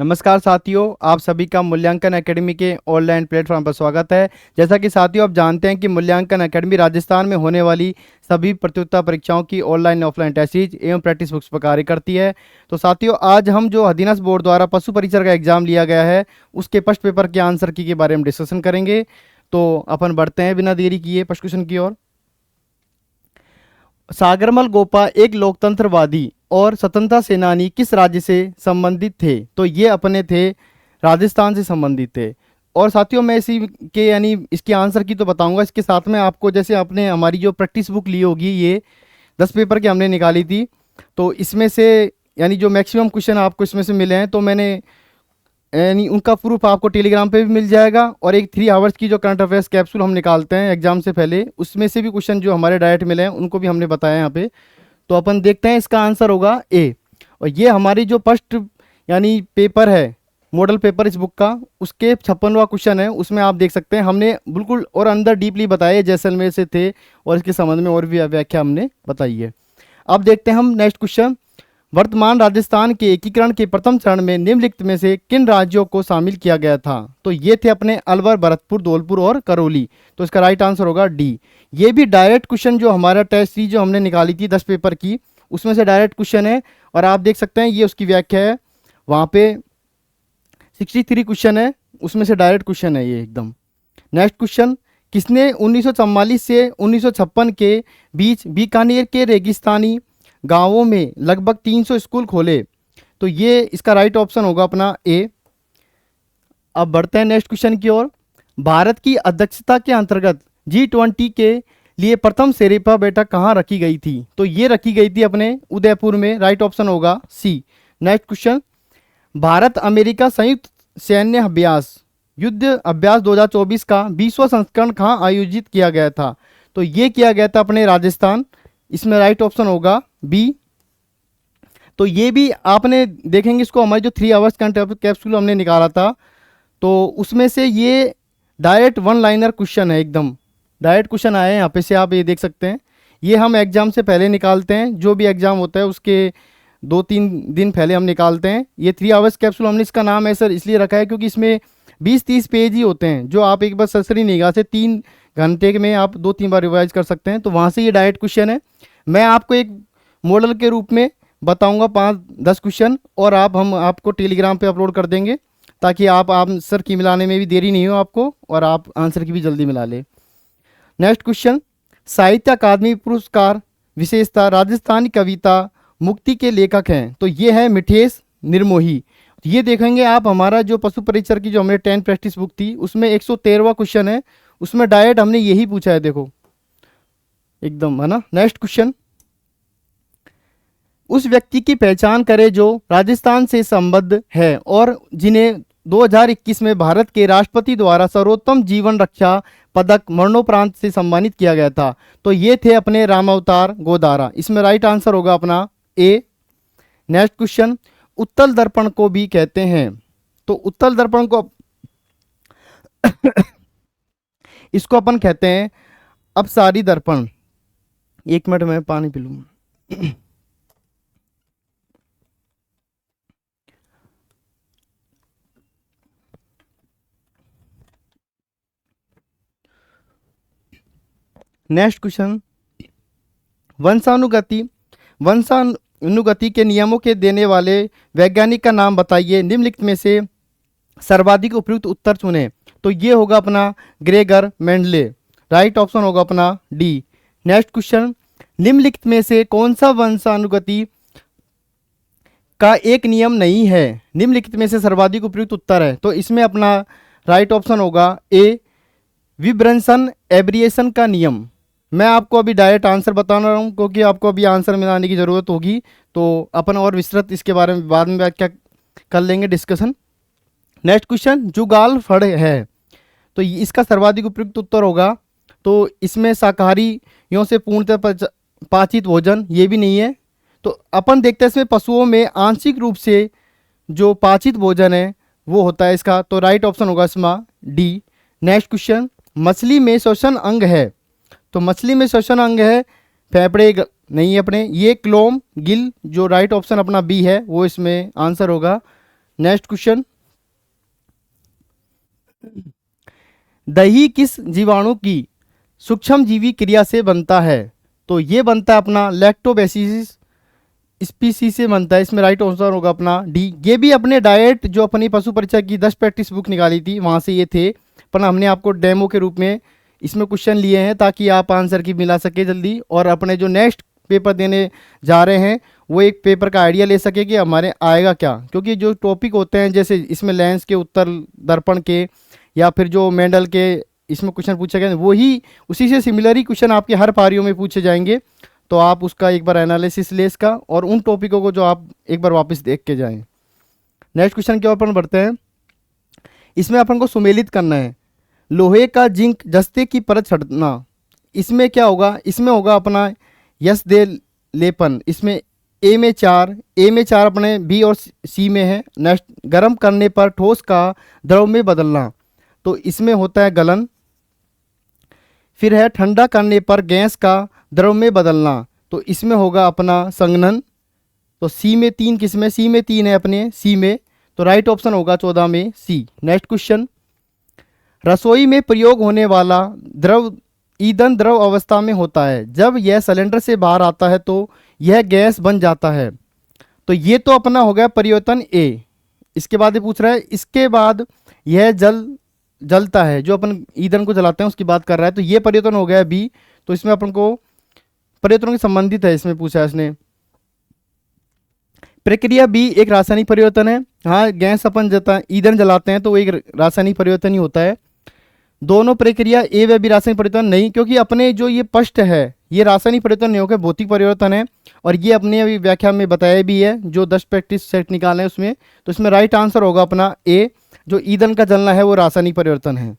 नमस्कार साथियों, आप सभी का मूल्यांकन एकेडमी के ऑनलाइन प्लेटफॉर्म पर स्वागत है। जैसा कि साथियों आप जानते हैं कि मूल्यांकन एकेडमी राजस्थान में होने वाली सभी प्रतियोगिता परीक्षाओं की ऑनलाइन ऑफलाइन टेस्ट सीरीज एवं प्रैक्टिस बुक्स पर कार्य करती है। तो साथियों आज हम जो अधीनस्थ बोर्ड द्वारा पशु परिचर का एग्जाम लिया गया है उसके फर्स्ट पेपर के आंसर की के बारे में डिस्कशन करेंगे। तो अपन बढ़ते हैं बिना देरी किए फर्स्ट क्वेश्चन की ओर। सागरमल गोपा एक लोकतंत्रवादी और स्वतंत्रता सेनानी किस राज्य से संबंधित थे? तो ये अपने थे राजस्थान से संबंधित थे। और साथियों मैं इसी के यानी इसके आंसर की तो बताऊंगा, इसके साथ में आपको जैसे आपने हमारी जो प्रैक्टिस बुक ली होगी ये 10 पेपर की हमने निकाली थी, तो इसमें से यानी जो मैक्सिमम क्वेश्चन आपको इसमें से मिले हैं तो मैंने यानी उनका प्रूफ आपको टेलीग्राम पे भी मिल जाएगा। और एक 3 आवर्स की जो करंट अफेयर्स कैप्सूल हम निकालते हैं एग्जाम से पहले, उसमें से भी क्वेश्चन जो हमारे डायरेक्ट मिले हैं उनको भी हमने बताया यहाँ पे। तो अपन देखते हैं, इसका आंसर होगा ए। और ये हमारी जो फर्स्ट यानी पेपर है मॉडल पेपर इस बुक का, उसके 56वां क्वेश्चन है। उसमें आप देख सकते हैं हमने बिल्कुल और अंदर डीपली बताया जैसलमेर से थे और इसके संबंध में और भी व्याख्या हमने बताई है। अब देखते हैं हम नेक्स्ट क्वेश्चन। वर्तमान राजस्थान के एकीकरण के प्रथम चरण में निम्नलिखित में से किन राज्यों को शामिल किया गया था? तो ये थे अपने अलवर, भरतपुर, धौलपुर और करौली। तो इसका राइट आंसर होगा डी। ये भी डायरेक्ट क्वेश्चन जो हमारा टेस्ट सीरीज जो हमने निकाली थी 10 पेपर की, उसमें से डायरेक्ट क्वेश्चन है। और आप देख सकते हैं ये उसकी व्याख्या है, वहाँ पे 63 क्वेश्चन है, उसमें से डायरेक्ट क्वेश्चन है ये एकदम। नेक्स्ट क्वेश्चन, किसने 1944 से 1956 के बीच बीकानेर के रेगिस्तानी गांवों में लगभग 300 स्कूल खोले? तो ये इसका राइट ऑप्शन होगा अपना ए। अब बढ़ते हैं नेक्स्ट क्वेश्चन की ओर। भारत की अध्यक्षता के अंतर्गत G20 के लिए प्रथम शेरेपा बैठक कहाँ रखी गई थी? तो ये रखी गई थी अपने उदयपुर में, राइट ऑप्शन होगा सी। नेक्स्ट क्वेश्चन, भारत अमेरिका संयुक्त सैन्य अभ्यास युद्ध अभ्यास 2024 का 20वां संस्करण कहाँ आयोजित किया गया था? तो ये किया गया था अपने राजस्थान, इसमें राइट ऑप्शन होगा बी। तो ये भी आपने देखेंगे, इसको हमारी जो 3 आवर्स कैप्सूल हमने निकाला था तो उसमें से ये डायरेक्ट 1 लाइनर क्वेश्चन है, एकदम डायरेक्ट क्वेश्चन आए हैं यहाँ पे से, आप ये देख सकते हैं। ये हम एग्जाम से पहले निकालते हैं, जो भी एग्जाम होता है उसके 2-3 दिन पहले हम निकालते हैं। ये 3 आवर्स कैप्सूल हमने इसका नाम है सर इसलिए रखा है क्योंकि इसमें 20-30 पेज ही होते हैं, जो आप एक बार सरसरी निगाह से 3 घंटे में आप 2-3 बार रिवाइज कर सकते हैं। तो वहाँ से ये डायरेक्ट क्वेश्चन है। मैं आपको एक मॉडल के रूप में बताऊंगा 5-10 क्वेश्चन, और हम आपको टेलीग्राम पे अपलोड कर देंगे ताकि आप आंसर की मिलाने में भी देरी नहीं हो आपको, और आप आंसर की भी जल्दी मिला ले। नेक्स्ट क्वेश्चन, साहित्य अकादमी पुरस्कार विशेषता राजस्थानी कविता मुक्ति के लेखक हैं? तो ये है मिठेश निर्मोही। ये देखेंगे आप, हमारा जो पशु परिचर की जो हमने 10 प्रैक्टिस बुक थी उसमें 113वां क्वेश्चन है, उसमें डायरेक्ट हमने यही पूछा है, देखो एकदम, है ना। नेक्स्ट क्वेश्चन, उस व्यक्ति की पहचान करें जो राजस्थान से संबद्ध है और जिन्हें 2021 में भारत के राष्ट्रपति द्वारा सर्वोत्तम जीवन रक्षा पदक मरणोपरांत से सम्मानित किया गया था? तो ये थे अपने रामावतार गोदारा, इसमें राइट आंसर होगा अपना ए। नेक्स्ट क्वेश्चन, उत्तल दर्पण को भी कहते हैं? तो उत्तल दर्पण को इसको अपन कहते हैं अपसारी दर्पण। 1 मिनट में पानी पी लूं। नेक्स्ट क्वेश्चन, वंशानुगति के नियमों के देने वाले वैज्ञानिक का नाम बताइए, निम्नलिखित में से सर्वाधिक उपयुक्त उत्तर चुने? तो ये होगा अपना ग्रेगर मेंडले, राइट ऑप्शन होगा अपना डी। नेक्स्ट क्वेश्चन, निम्नलिखित में से कौन सा वंशानुगति का एक नियम नहीं है? निम्नलिखित में से सर्वाधिक उपयुक्त उत्तर है, तो इसमें अपना राइट ऑप्शन होगा ए, विब्रंसन एब्रिएशन का नियम। मैं आपको अभी डायरेक्ट आंसर बता रहा हूँ क्योंकि आपको अभी आंसर मिलाने की ज़रूरत होगी, तो अपन और विस्तृत इसके बारे में बाद में व्याख्या कर लेंगे, डिस्कशन। नेक्स्ट क्वेश्चन, जुगाल फड़ है? तो इसका सर्वाधिक उपयुक्त उत्तर होगा, तो इसमें शाकाहारियों से पूर्णतः पाचित भोजन ये भी नहीं है। तो अपन देखते हैं इसमें पशुओं में आंशिक रूप से जो पाचित भोजन है वो होता है इसका, तो राइट ऑप्शन होगा इसमें डी। नेक्स्ट क्वेश्चन, मछली में श्वसन अंग है? तो मछली में श्वसन अंग है, फेफड़े नहीं है अपने, ये क्लोम गिल, जो राइट ऑप्शन अपना बी है वो इसमें आंसर होगा। नेक्स्ट क्वेश्चन, दही किस जीवाणु की सूक्ष्मजीवी क्रिया से बनता है? तो ये बनता है अपना लैक्टोबैसिलस स्पीसीज से बनता है। इसमें राइट आंसर होगा अपना डी। ये भी अपने डाइट जो अपनी पशु परीक्षा की 10 प्रैक्टिस बुक निकाली थी वहाँ से ये थे, पर हमने आपको डेमो के रूप में इसमें क्वेश्चन लिए हैं ताकि आप आंसर की मिला सके जल्दी, और अपने जो नेक्स्ट पेपर देने जा रहे हैं वो एक पेपर का आइडिया ले सके कि हमारे आएगा क्या। क्योंकि जो टॉपिक होते हैं जैसे इसमें लेंस के उत्तर दर्पण के या फिर जो मेंडल के इसमें क्वेश्चन पूछे गए वही उसी से सिमिलर ही क्वेश्चन आपके हर पारियों में पूछे जाएंगे। तो आप उसका एक बार एनालिसिस ले इसका और उन टॉपिकों को जो आप एक बार वापस देख के जाएं। नेक्स्ट क्वेश्चन के ऊपर बढ़ते हैं। इसमें अपन को सुमेलित करना है लोहे का जिंक जस्ते की परत छड़ना। इसमें क्या होगा, इसमें होगा अपना यस दे लेपन। इसमें ए में 4 अपने बी और सी में है। नेक्स्ट, गर्म करने पर ठोस का द्रव में बदलना, तो इसमें होता है गलन। फिर है ठंडा करने पर गैस का द्रव में बदलना, तो इसमें होगा अपना संघनन। तो सी में 3 किसमें, सी में 3 है अपने सी में, तो राइट ऑप्शन होगा 14 में सी। नेक्स्ट क्वेश्चन, रसोई में प्रयोग होने वाला द्रव ईंधन द्रव अवस्था में होता है। जब यह सिलेंडर से बाहर आता है तो यह गैस बन जाता है। तो ये तो अपना हो गया परिवर्तन ए। इसके बाद ये पूछ रहा है इसके बाद यह जलता है, जो अपन ईंधन को जलाते हैं उसकी बात कर रहा है, तो ये परिवर्तन हो गया बी। तो इसमें अपन को परिवर्तनों के संबंधित है, इसमें पूछा है इसने। प्रक्रिया बी एक रासायनिक परिवर्तन है। हाँ, गैस अपन ईंधन जलाते हैं तो वो एक रासायनिक परिवर्तन ही होता है। दोनों प्रक्रिया ए व बी रासायनिक परिवर्तन नहीं, क्योंकि अपने जो ये स्पष्ट है ये रासायनिक परिवर्तन नहीं होकर भौतिक परिवर्तन है, और ये अपने अभी व्याख्या में बताया भी है जो 10 प्रैक्टिस सेट निकाले उसमें। तो इसमें राइट आंसर होगा अपना ए, जो ईंधन का जलना है वो रासायनिक परिवर्तन है।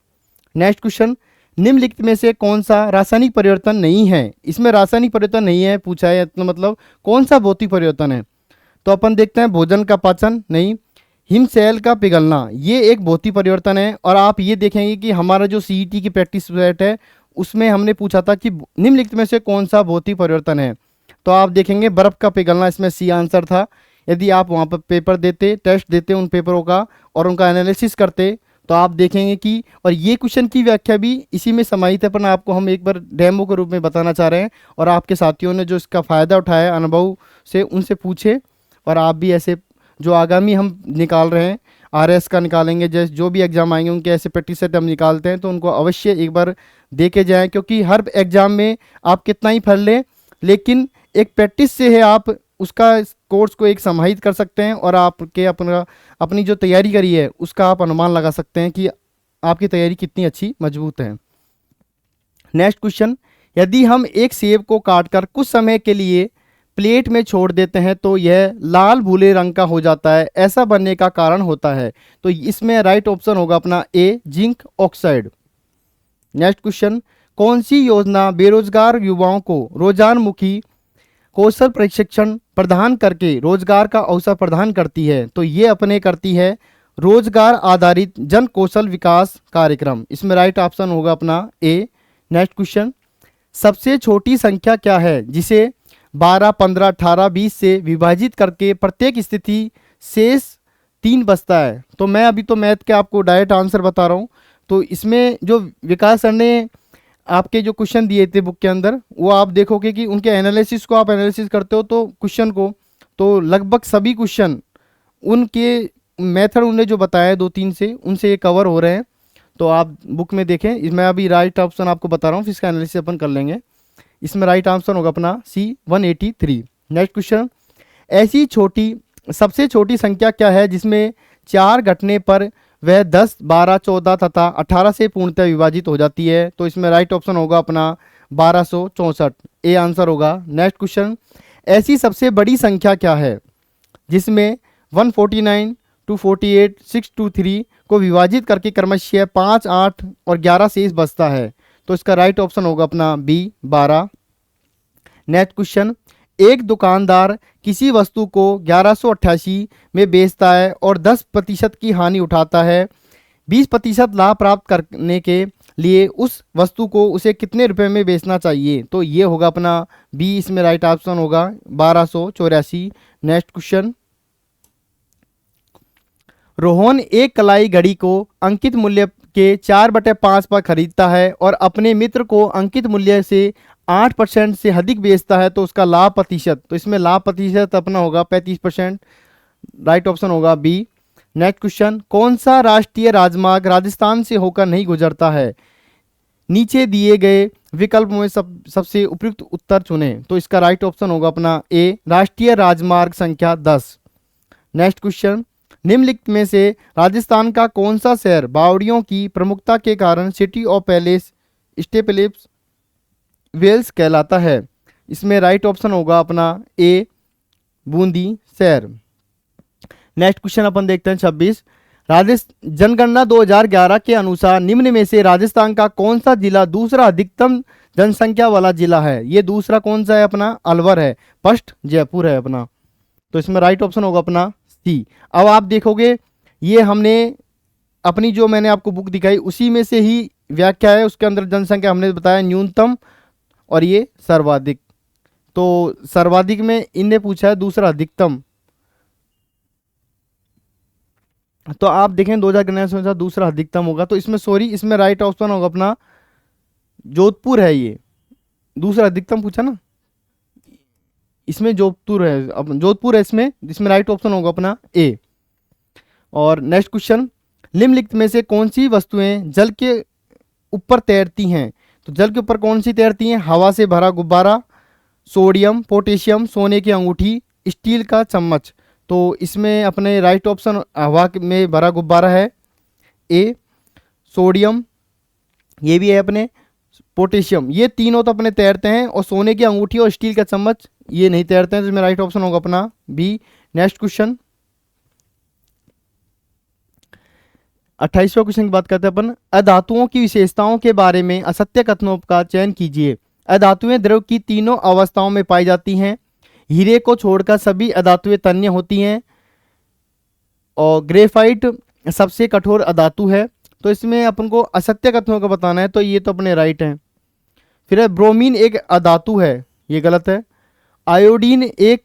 नेक्स्ट क्वेश्चन, निम्नलिखित में से कौन सा रासायनिक परिवर्तन नहीं है? इसमें रासायनिक परिवर्तन नहीं है पूछा है, तो मतलब कौन सा भौतिक परिवर्तन है? तो अपन देखते हैं भोजन का पाचन नहीं, हिमशैल का पिघलना ये एक भौतिक परिवर्तन है। और आप ये देखेंगे कि हमारा जो सीईटी की प्रैक्टिस सेट है उसमें हमने पूछा था कि निम्नलिखित में से कौन सा भौतिक परिवर्तन है, तो आप देखेंगे बर्फ का पिघलना इसमें सी आंसर था। यदि आप वहाँ पर पेपर देते, टेस्ट देते उन पेपरों का और उनका एनालिसिस करते, तो आप देखेंगे कि, और ये क्वेश्चन की व्याख्या भी इसी में समाहित है, पर आपको हम एक बार डेमो के रूप में बताना चाह रहे हैं, और आपके साथियों ने जो इसका फ़ायदा उठाया अनुभव से उनसे पूछे। और आप भी ऐसे जो आगामी हम निकाल रहे हैं आरएस का निकालेंगे, जैसे जो भी एग्ज़ाम आएंगे उनके ऐसे प्रैक्टिस सेट हम निकालते हैं, तो उनको अवश्य एक बार दे के जाएँ। क्योंकि हर एग्ज़ाम में आप कितना ही पढ़ लें, लेकिन एक प्रैक्टिस से है आप उसका कोर्स को एक समाहित कर सकते हैं, और आपके अपनी जो तैयारी करी है उसका आप अनुमान लगा सकते हैं कि आपकी तैयारी कितनी अच्छी मजबूत है। नेक्स्ट क्वेश्चन, यदि हम एक सेब को काटकर कुछ समय के लिए प्लेट में छोड़ देते हैं तो यह लाल भूरे रंग का हो जाता है, ऐसा बनने का कारण होता है। तो इसमें राइट ऑप्शन होगा अपना ए, जिंक ऑक्साइड। नेक्स्ट क्वेश्चन, कौन सी योजना बेरोजगार युवाओं को रोजगारमुखी कौशल प्रशिक्षण प्रदान करके रोजगार का अवसर प्रदान करती है? तो ये अपने करती है रोजगार आधारित जन कौशल विकास कार्यक्रम। इसमें राइट ऑप्शन होगा अपना ए। नेक्स्ट क्वेश्चन, सबसे छोटी संख्या क्या है जिसे 12, 15, 18, 20 से विभाजित करके प्रत्येक स्थिति शेष 3 बचता है? तो मैं अभी तो मैथ के आपको डायरेक्ट आंसर बता रहा हूँ। तो इसमें जो विकास सर ने आपके जो क्वेश्चन दिए थे बुक के अंदर, वो आप देखोगे कि उनके एनालिसिस को आप एनालिसिस करते हो तो क्वेश्चन को, तो लगभग सभी क्वेश्चन उनके मेथड उन्होंने जो बताया 2-3 से उनसे ये कवर हो रहे हैं। तो आप बुक में देखें, मैं अभी राइट ऑप्शन आपको बता रहा हूँ, फिर इसका एनालिसिस अपन कर लेंगे। इसमें राइट आंसर होगा अपना सी, 183। नेक्स्ट क्वेश्चन, ऐसी सबसे छोटी संख्या क्या है जिसमें 4 घटने पर वह 10, 12, 14 तथा 18 से पूर्णतः विभाजित हो जाती है? तो इसमें राइट ऑप्शन होगा अपना 1264, ए आंसर होगा। नेक्स्ट क्वेश्चन, ऐसी सबसे बड़ी संख्या क्या है जिसमें 149, 248, 623 को विभाजित करके क्रमशः 5, 8 और 11 शेष बचता है? तो इसका राइट ऑप्शन होगा अपना बी, 12। नेक्स्ट क्वेश्चन, एक दुकानदार किसी वस्तु को 1188 में बेचता है और 10% की हानि उठाता है। 20% लाभ प्राप्त करने के लिए उस वस्तु को उसे कितने रुपए में बेचना चाहिए? तो ये होगा अपना बी, इसमें राइट ऑप्शन होगा 1284। नेक्स्ट क्वेश्चन, रोहन एक कलाई घड़ी को अंकित मूल्य के 4/5 पर खरीदता है और अपने मित्र को अंकित मूल्य से 8% से अधिक बेचता है, तो उसका लाभ प्रतिशत, तो इसमें लाभ प्रतिशत अपना होगा 35%। राइट ऑप्शन होगा बी। नेक्स्ट क्वेश्चन, कौन सा राष्ट्रीय राजमार्ग राजस्थान से होकर नहीं गुजरता है? नीचे दिए गए विकल्प में सबसे उपयुक्त उत्तर चुने, तो इसका राइट ऑप्शन होगा अपना ए, राष्ट्रीय राजमार्ग संख्या 10। नेक्स्ट क्वेश्चन, निम्नलिखित में से राजस्थान का कौन सा शहर बावड़ियों की प्रमुखता के कारण city of palace stepless wells कहलाता है? इसमें राइट ऑप्शन होगा अपना ए, बूंदी शहर। नेक्स्ट क्वेश्चन अपन देखते हैं 26। जनगणना 2011 के अनुसार निम्न में से राजस्थान का कौन सा जिला दूसरा अधिकतम जनसंख्या वाला जिला है? ये दूसरा कौन सा है अपना? अलवर है। फर्स्ट जयपुर है अपना, तो इसमें राइट ऑप्शन होगा अपना सी। अब आप देखोगे ये हमने अपनी जो मैंने आपको बुक दिखाई उसी में से ही व्याख्या है, उसके अंदर जनसंख्या हमने बताया न्यूनतम और ये सर्वाधिक। तो सर्वाधिक में इनने पूछा है दूसरा अधिकतम, तो आप देखें 2011 में दूसरा अधिकतम होगा, तो इसमें सॉरी इसमें राइट ऑप्शन होगा अपना जोधपुर है। ये दूसरा अधिकतम पूछा ना, इसमें जोधपुर है, अब जोधपुर है इसमें राइट ऑप्शन होगा अपना ए। और नेक्स्ट क्वेश्चन, निम्नलिखित में से कौन सी वस्तुएं जल के ऊपर तैरती हैं? तो जल के ऊपर कौन सी तैरती हैं? हवा से भरा गुब्बारा, सोडियम, पोटेशियम, सोने की अंगूठी, स्टील का चम्मच। तो इसमें अपने राइट ऑप्शन हवा में भरा गुब्बारा है ए, सोडियम ये भी है अपने, पोटेशियम, ये तीनों तो अपने तैरते हैं, और सोने की अंगूठी और स्टील का चम्मच ये नहीं तैरते हैं, तो इसमें राइट ऑप्शन होगा अपना बी। नेक्स्ट क्वेश्चन 28वां क्वेश्चन की बात करते हैं अपन। अधातुओं की विशेषताओं के बारे में असत्य कथनों का चयन कीजिए। अधातुएं द्रव की तीनों अवस्थाओं में पाई जाती हैं। हीरे को छोड़कर सभी अधातुएं तन्य होती हैं, और ग्रेफाइट सबसे कठोर अधातु है। तो इसमें अपन को असत्य कथनों का बताना है, तो ये तो अपने राइट हैं। फिर है ब्रोमीन एक अधातु है, ये गलत है। आयोडीन एक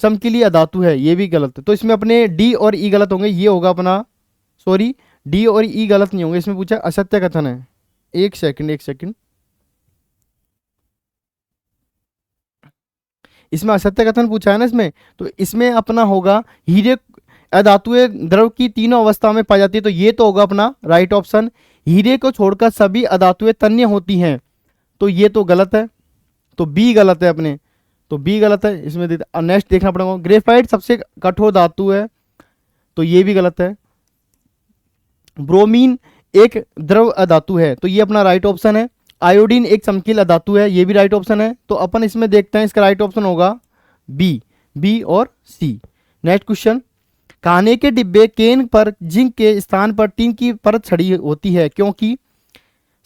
चमकीली अधातु है, ये भी गलत है। तो इसमें अपने डी और ई गलत होंगे, ये होगा अपना सॉरी डी और ई गलत नहीं होंगे, इसमें पूछा असत्य कथन है। एक सेकंड इसमें असत्य कथन पूछा है ना इसमें, तो इसमें अपना होगा हीरे अधातुएं द्रव की तीनों अवस्था में पाई जाती है, तो ये तो होगा अपना राइट ऑप्शन। हीरे को छोड़कर सभी अधातुएं तन्य होती हैं, तो ये तो गलत है, तो बी गलत है अपने, तो बी गलत है। इसमें नेक्स्ट देखना पड़ेगा, ग्रेफाइट सबसे कठोर धातु है, तो ये भी गलत है। ब्रोमीन एक द्रव अधातु है, तो ये अपना राइट ऑप्शन है। आयोडीन एक चमकीला धातु है, ये भी राइट ऑप्शन है। तो अपन इसमें देखते हैं, इसका राइट ऑप्शन होगा बी और सी। नेक्स्ट क्वेश्चन, खाने के डिब्बे केन पर जिंक के स्थान पर टिन की परत छड़ी होती है क्योंकि?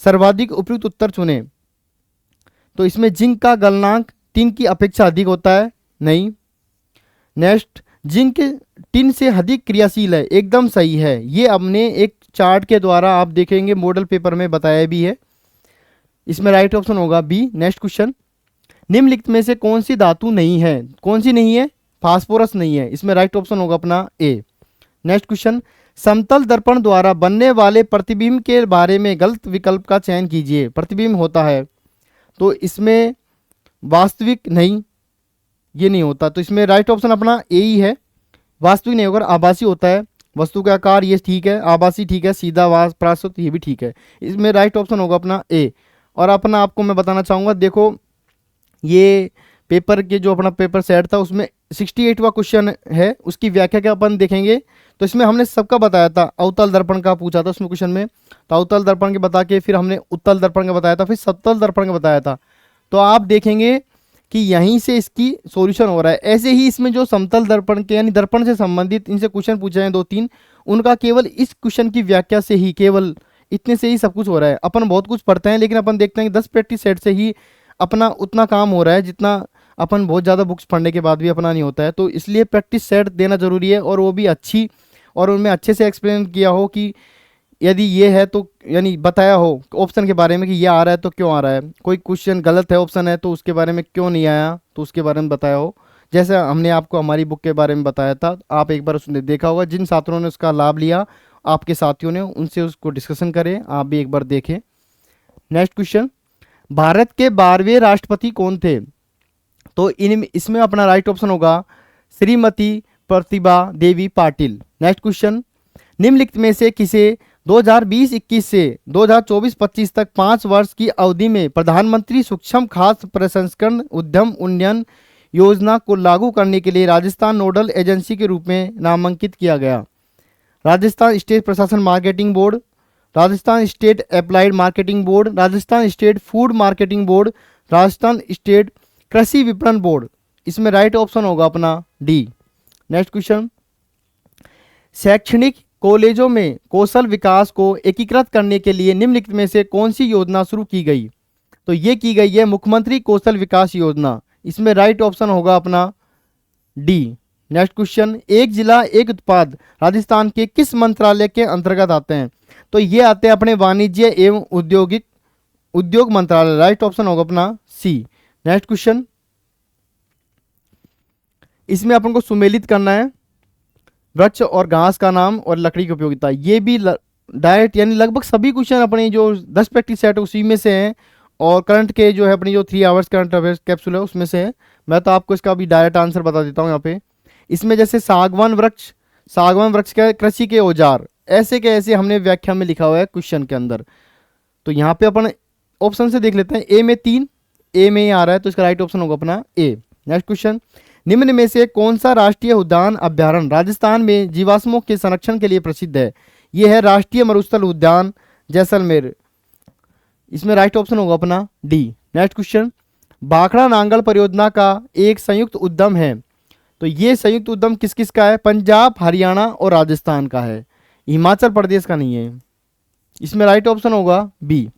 सर्वाधिक उपयुक्त उत्तर चुने। तो इसमें जिंक का गलनांक टिन की अपेक्षा अधिक होता है, नहीं। नेक्स्ट, जिंक टिन से अधिक क्रियाशील है, एकदम सही है। ये हमने एक चार्ट के द्वारा आप देखेंगे मॉडल पेपर में बताया भी है, इसमें राइट ऑप्शन होगा बी। नेक्स्ट क्वेश्चन, निम्नलिखित में से कौन सी धातु नहीं है? कौन सी नहीं है? फास्फोरस नहीं है, इसमें राइट ऑप्शन होगा अपना ए। नेक्स्ट क्वेश्चन, समतल दर्पण द्वारा बनने वाले प्रतिबिंब के बारे में गलत विकल्प का चयन कीजिए। प्रतिबिंब होता है, तो इसमें वास्तविक नहीं, ये नहीं होता, तो इसमें राइट ऑप्शन अपना ए ही है। वास्तविक नहीं होगा, आभासी होता है। वस्तु का आकार ये ठीक है, आभासी ठीक है, सीधा प्रासुत ये भी ठीक है, इसमें राइट ऑप्शन होगा अपना ए। और अपना आपको मैं बताना चाहूँगा, देखो ये पेपर के जो अपना पेपर सेट था उसमें 68वां क्वेश्चन है, उसकी व्याख्या क्या अपन देखेंगे। तो इसमें हमने सबका बताया था, अवतल दर्पण का पूछा था उसमें क्वेश्चन में, तो अवतल दर्पण के बता के फिर हमने उत्तल दर्पण का बताया था, फिर सतल दर्पण का बताया था। तो आप देखेंगे कि यहीं से इसकी सॉल्यूशन हो रहा है। ऐसे ही इसमें जो समतल दर्पण के यानी दर्पण से संबंधित इनसे क्वेश्चन पूछे हैं 2-3, उनका केवल इस क्वेश्चन की व्याख्या से ही, केवल इतने से ही सब कुछ हो रहा है। अपन बहुत कुछ पढ़ते हैं, लेकिन अपन देखते हैं कि 10 प्रैक्टिस सेट से ही अपना उतना काम हो रहा है जितना अपन बहुत ज़्यादा बुक्स पढ़ने के बाद भी अपना नहीं होता है। तो इसलिए प्रैक्टिस सेट देना जरूरी है, और वो भी अच्छी, और उनमें अच्छे से एक्सप्लेन किया हो कि यदि ये है तो यानी बताया हो ऑप्शन के बारे में कि ये आ रहा है तो क्यों आ रहा है, कोई क्वेश्चन गलत है ऑप्शन है तो उसके बारे में क्यों नहीं आया, तो उसके बारे में बताया हो, जैसे हमने आपको हमारी बुक के बारे में बताया था, आप एक बार उसने देखा होगा। जिन छात्रों ने उसका लाभ लिया आपके साथियों ने, उनसे उसको डिस्कशन करें, आप भी एक बार देखें। नेक्स्ट क्वेश्चन, भारत के 12वें राष्ट्रपति कौन थे? तो इन इसमें अपना राइट ऑप्शन होगा श्रीमती प्रतिभा देवी पाटिल। नेक्स्ट क्वेश्चन, निम्नलिखित में से किसे 2020-21 से 2024-25 तक 5 वर्ष की अवधि में प्रधानमंत्री सूक्ष्म खाद्य प्रसंस्करण उद्यम उन्नयन योजना को लागू करने के लिए राजस्थान नोडल एजेंसी के रूप में नामांकित किया गया? राजस्थान स्टेट प्रशासन marketing board, Rajasthan state applied marketing board, Rajasthan state food marketing board, Rajasthan state कृषि विपणन बोर्ड। इसमें राइट ऑप्शन होगा अपना डी। नेक्स्ट क्वेश्चन, शैक्षणिक कॉलेजों में कौशल विकास को एकीकृत करने के लिए निम्नलिखित में से कौन सी योजना शुरू की गई? तो ये की गई है मुख्यमंत्री कौशल विकास योजना। इसमें राइट ऑप्शन होगा अपना डी। नेक्स्ट क्वेश्चन, एक जिला एक उत्पाद राजस्थान के किस मंत्रालय के अंतर्गत आते हैं? तो ये आते हैं अपने वाणिज्य एवं उद्योग मंत्रालय। राइट ऑप्शन होगा अपना सी। नेक्स्ट क्वेश्चन, इसमें अपन को सुमेलित करना है वृक्ष और घास का नाम और लकड़ी की उपयोगिता। ये भी डायरेक्ट यानी लगभग सभी क्वेश्चन अपने जो 10 प्रैक्टिस सेट उसी में से हैं, और करंट के जो है अपनी जो 3 आवर्स करंट अफेयर्स कैप्सूल है उसमें से है। मैं तो आपको इसका भी डायरेक्ट आंसर बता देता हूँ यहाँ पे। इसमें जैसे सागवान वृक्ष के कृषि के औजार, ऐसे के ऐसे हमने व्याख्या में लिखा हुआ है क्वेश्चन के अंदर। तो यहाँ पे अपन ऑप्शन से देख लेते हैं। ए में 3, ए में ही आ रहा है, तो इसका राइट ऑप्शन होगा अपना ए। नेक्स्ट क्वेश्चन, निम्न में से कौन सा राष्ट्रीय उद्यान अभ्यारण्य राजस्थान में जीवाश्मों के संरक्षण के लिए प्रसिद्ध है? यह है राष्ट्रीय मरुस्थल उद्यान जैसलमेर। इसमें राइट ऑप्शन होगा अपना D. Next question, Bhakra Nangal परियोजना का एक संयुक्त उद्यम है, तो ये संयुक्त उद्यम किस किस का है? पंजाब, हरियाणा और राजस्थान का है, हिमाचल प्रदेश का नहीं है। इसमें राइट ऑप्शन होगा बी।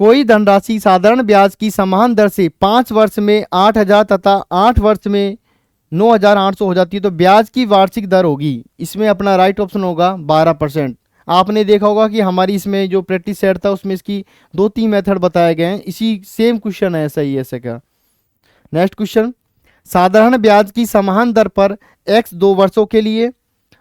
कोई धनराशि साधारण ब्याज की समान दर से 5 वर्ष में 8,000 तथा 8 वर्ष में 9,800 हो जाती है, तो ब्याज की वार्षिक दर होगी। इसमें अपना राइट ऑप्शन होगा 12%। आपने देखा होगा कि हमारी इसमें जो प्रैक्टिस सेट था उसमें इसकी 2-3 मेथड बताए गए हैं, इसी सेम क्वेश्चन है ऐसा ही ऐसे का। नेक्स्ट क्वेश्चन, साधारण ब्याज की समान दर पर x 2 वर्षों के लिए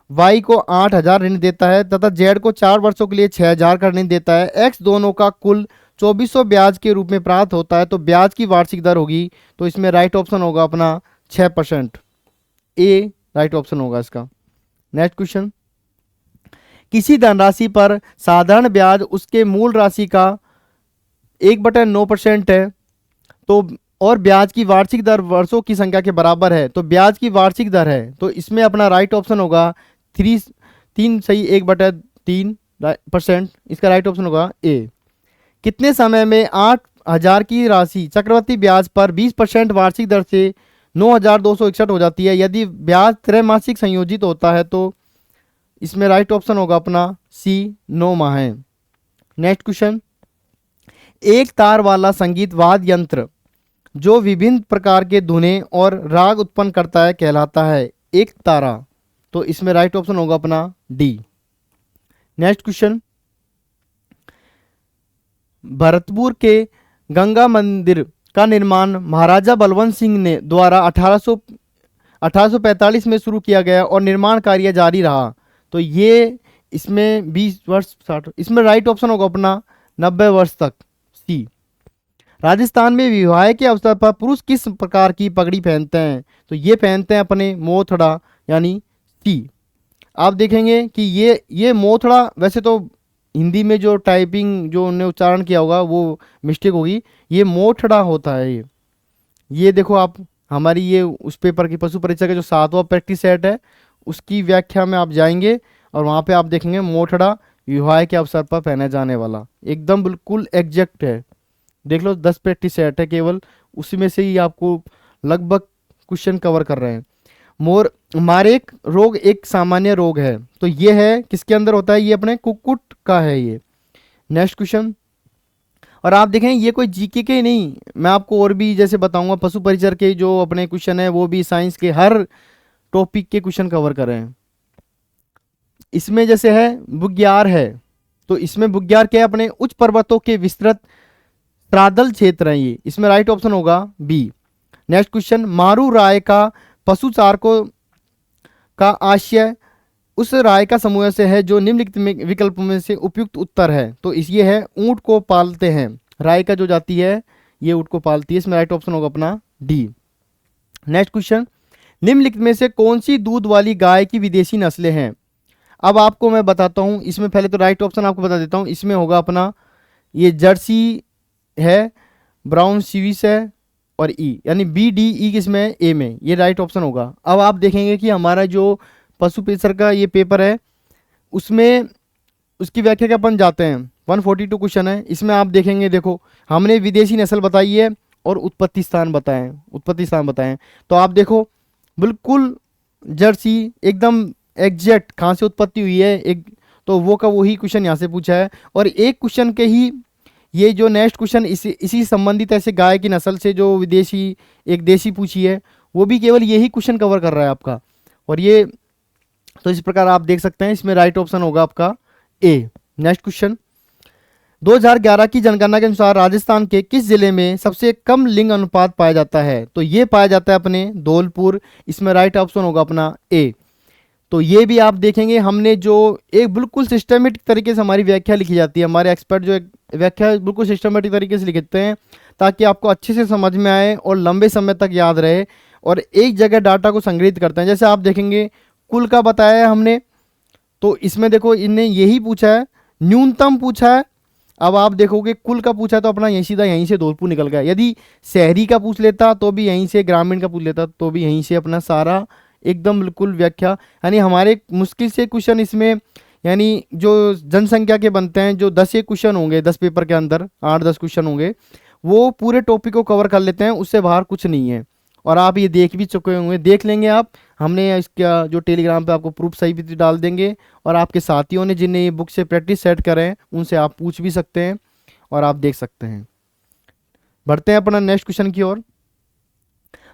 y को 8,000 ऋण देता है तथा z को 4 वर्षों के लिए 6,000 का ऋण देता है। x दोनों का कुल 2400 ब्याज के रूप में प्राप्त होता है, तो ब्याज की वार्षिक दर होगी। तो इसमें राइट ऑप्शन होगा अपना 6%, ए राइट ऑप्शन होगा इसका। नेक्स्ट क्वेश्चन, किसी धनराशि पर साधारण ब्याज उसके मूल राशि का 1/9% है, तो और ब्याज की वार्षिक दर वर्षों की संख्या के बराबर है, तो ब्याज की वार्षिक दर है। तो इसमें अपना राइट ऑप्शन होगा 3 सही 1/3%। इसका राइट ऑप्शन होगा ए। कितने समय में 8,000 की राशि चक्रवृद्धि ब्याज पर 20% वार्षिक दर से 9,261 हो जाती है? यदि ब्याज त्रैमासिक संयोजित होता है तो इसमें राइट ऑप्शन होगा अपना सी, 9 माह है। नेक्स्ट क्वेश्चन, एक तार वाला संगीत वाद्य यंत्र जो विभिन्न प्रकार के धुनें और राग उत्पन्न करता है कहलाता है एक तारा, तो इसमें राइट ऑप्शन होगा अपना डी। नेक्स्ट क्वेश्चन, भरतपुर के गंगा मंदिर का निर्माण महाराजा बलवंत सिंह ने द्वारा 1845 में शुरू किया गया और निर्माण कार्य जारी रहा, तो ये इसमें 20 वर्ष 60, इसमें राइट ऑप्शन होगा अपना 90 वर्ष तक, सी। राजस्थान में विवाह के अवसर पर पुरुष किस प्रकार की पगड़ी पहनते हैं? तो ये पहनते हैं अपने मोथड़ा, यानी सी। आप देखेंगे कि ये मोथड़ा, वैसे तो हिंदी में जो टाइपिंग जो उन्होंने उच्चारण किया होगा वो मिस्टेक होगी, ये मोथड़ा होता है। ये देखो आप हमारी ये उस पेपर की पशु परीक्षा का जो 7वां प्रैक्टिस सेट है उसकी व्याख्या में आप जाएंगे और वहाँ पे आप देखेंगे मोथड़ा विवाह के अवसर पर पहने जाने वाला, एकदम बिल्कुल एग्जैक्ट है। देख लो 10 प्रैक्टिस सेट है केवल, उसी में से ही आपको लगभग क्वेश्चन कवर कर रहे हैं। मारेक रोग एक सामान्य रोग है, तो ये है किसके अंदर होता है? ये अपने कुक्कुट का है ये। नेक्स्ट क्वेश्चन, और आप देखें ये कोई जीके के नहीं, मैं आपको और भी जैसे बताऊंगा पशु परिचर के जो अपने क्वेश्चन है वो भी साइंस के हर टॉपिक के क्वेश्चन कवर कर रहे हैं। इसमें जैसे है बुग्याल है, तो इसमें बुग्याल क्या है? अपने उच्च पर्वतों के विस्तृत प्रादल क्षेत्र है ये, इसमें राइट ऑप्शन होगा बी। नेक्स्ट क्वेश्चन, मारू राय का पशुचार को का आशय उस राय का समूह से है जो निम्नलिखित में विकल्पों में से उपयुक्त उत्तर है। तो इस ये है ऊंट को पालते हैं, राय का जो जाति है ये ऊंट को पालती है, इसमें राइट ऑप्शन होगा अपना डी। नेक्स्ट क्वेश्चन, निम्नलिखित में से कौन सी दूध वाली गाय की विदेशी नस्लें हैं। अब आपको मैं बताता हूं, इसमें पहले तो राइट ऑप्शन आपको बता देता हूं, इसमें होगा अपना ये जर्सी है, ब्राउन स्विस है और ई, यानी बी डी ई किसमें है, ए में, ये राइट ऑप्शन होगा। अब आप देखेंगे कि हमारा जो पशु पेशर का ये पेपर है उसमें उसकी व्याख्या के अपन जाते हैं, 142 क्वेश्चन है, इसमें आप देखेंगे, देखो हमने विदेशी नस्ल बताई है और उत्पत्ति स्थान बताएं, तो आप देखो बिल्कुल जर्सी एकदम एग्जैक्ट कहाँ से उत्पत्ति हुई है एक, तो वो का वही क्वेश्चन यहाँ से पूछा है। और एक क्वेश्चन के ही ये जो नेक्स्ट क्वेश्चन इसी संबंधित ऐसे गाय की नस्ल से जो विदेशी एक देशी पूछी है, वो भी केवल यही क्वेश्चन कवर कर रहा है आपका। और ये तो इस प्रकार आप देख सकते हैं, इसमें राइट ऑप्शन होगा आपका ए। नेक्स्ट क्वेश्चन, 2011 की जनगणना के अनुसार राजस्थान के किस जिले में सबसे कम लिंग अनुपात पाया जाता है। तो ये पाया जाता है अपने धौलपुर, इसमें राइट ऑप्शन होगा अपना ए। तो ये भी आप देखेंगे, हमने जो एक बिल्कुल सिस्टमेटिक तरीके से हमारी व्याख्या लिखी जाती है, हमारे एक्सपर्ट जो व्याख्या बिल्कुल सिस्टमेटिक तरीके से लिखते हैं ताकि आपको अच्छे से समझ में आए और लंबे समय तक याद रहे, और एक जगह डाटा को संग्रहित करते हैं। जैसे आप देखेंगे कुल का बताया है हमने, तो इसमें देखो इनने यही पूछा है, न्यूनतम पूछा है। अब आप देखोगे कुल का पूछा तो अपना यहीं सीधा यहीं से धौलपुर निकल गया, यदि शहरी का पूछ लेता तो भी यहीं से, ग्रामीण का पूछ लेता तो भी यहीं से अपना सारा एकदम बिल्कुल व्याख्या, यानी हमारे मुश्किल से क्वेश्चन इसमें, यानी जो जनसंख्या के बनते हैं, जो 10 क्वेश्चन होंगे 10 पेपर के अंदर 8-10 क्वेश्चन होंगे, वो पूरे टॉपिक को कवर कर लेते हैं, उससे बाहर कुछ नहीं है। और आप ये देख भी चुके होंगे, देख लेंगे आप, हमने इसका जो टेलीग्राम पे आपको प्रूफ सही भी डाल देंगे, और आपके साथियों ने जिन्हें ये बुक से प्रैक्टिस सेट करें उनसे आप पूछ भी सकते हैं और आप देख सकते हैं। बढ़ते हैं अपना नेक्स्ट क्वेश्चन की ओर।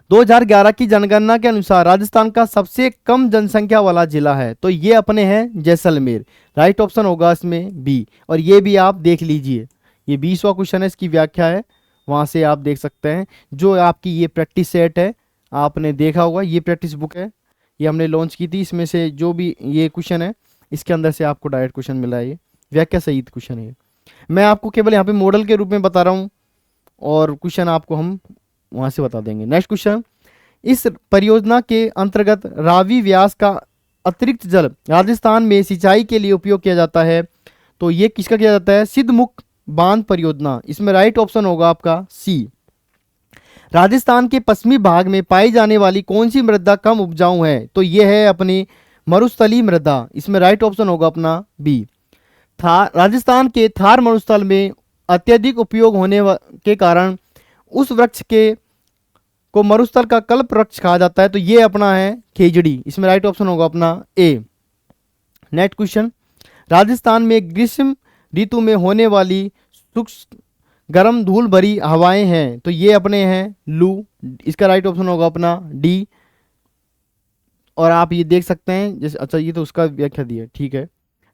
2011 की जनगणना के अनुसार राजस्थान का सबसे कम जनसंख्या वाला जिला है, तो ये अपने हैं जैसलमेर, राइट ऑप्शन होगा इसमें बी। और ये भी आप देख लीजिए, ये 20वां क्वेश्चन है, इसकी व्याख्या है, वहाँ से आप देख सकते हैं। जो आपकी ये प्रैक्टिस सेट है आपने देखा होगा, ये प्रैक्टिस बुक है, ये हमने लॉन्च की थी, इसमें से जो भी ये क्वेश्चन है इसके अंदर से आपको डायरेक्ट क्वेश्चन मिला है, ये व्याख्या सहित क्वेश्चन है। मैं आपको केवल यहाँ पे मॉडल के रूप में बता रहा हूँ और क्वेश्चन आपको हम वहाँ से बता देंगे। नेक्स्ट क्वेश्चन, इस परियोजना के अंतर्गत रावी व्यास का अतिरिक्त जल राजस्थान में सिंचाई के लिए उपयोग किया जाता है, तो ये किसका किया जाता है, सिद्धमुख बांध परियोजना, इसमें राइट ऑप्शन होगा आपका सी। राजस्थान के पश्चिमी भाग में पाई जाने वाली कौन सी मृदा कम उपजाऊ है, तो ये है अपनी मरुस्थली मृदा, इसमें राइट ऑप्शन होगा अपना बी। राजस्थान के थार मरुस्थल में अत्यधिक उपयोग होने के कारण उस वृक्ष के को मरुस्थल का कल्प वृक्ष कहा जाता है, तो ये अपना है खेजड़ी, इसमें राइट ऑप्शन होगा अपना ए। नेक्स्ट क्वेश्चन, राजस्थान में ग्रीष्म ऋतु में होने वाली शुष्क गर्म धूल भरी हवाएं हैं, तो ये अपने हैं लू, इसका राइट ऑप्शन होगा अपना डी। और आप ये देख सकते हैं जैसे, अच्छा ये तो उसका व्याख्या दी है, ठीक है।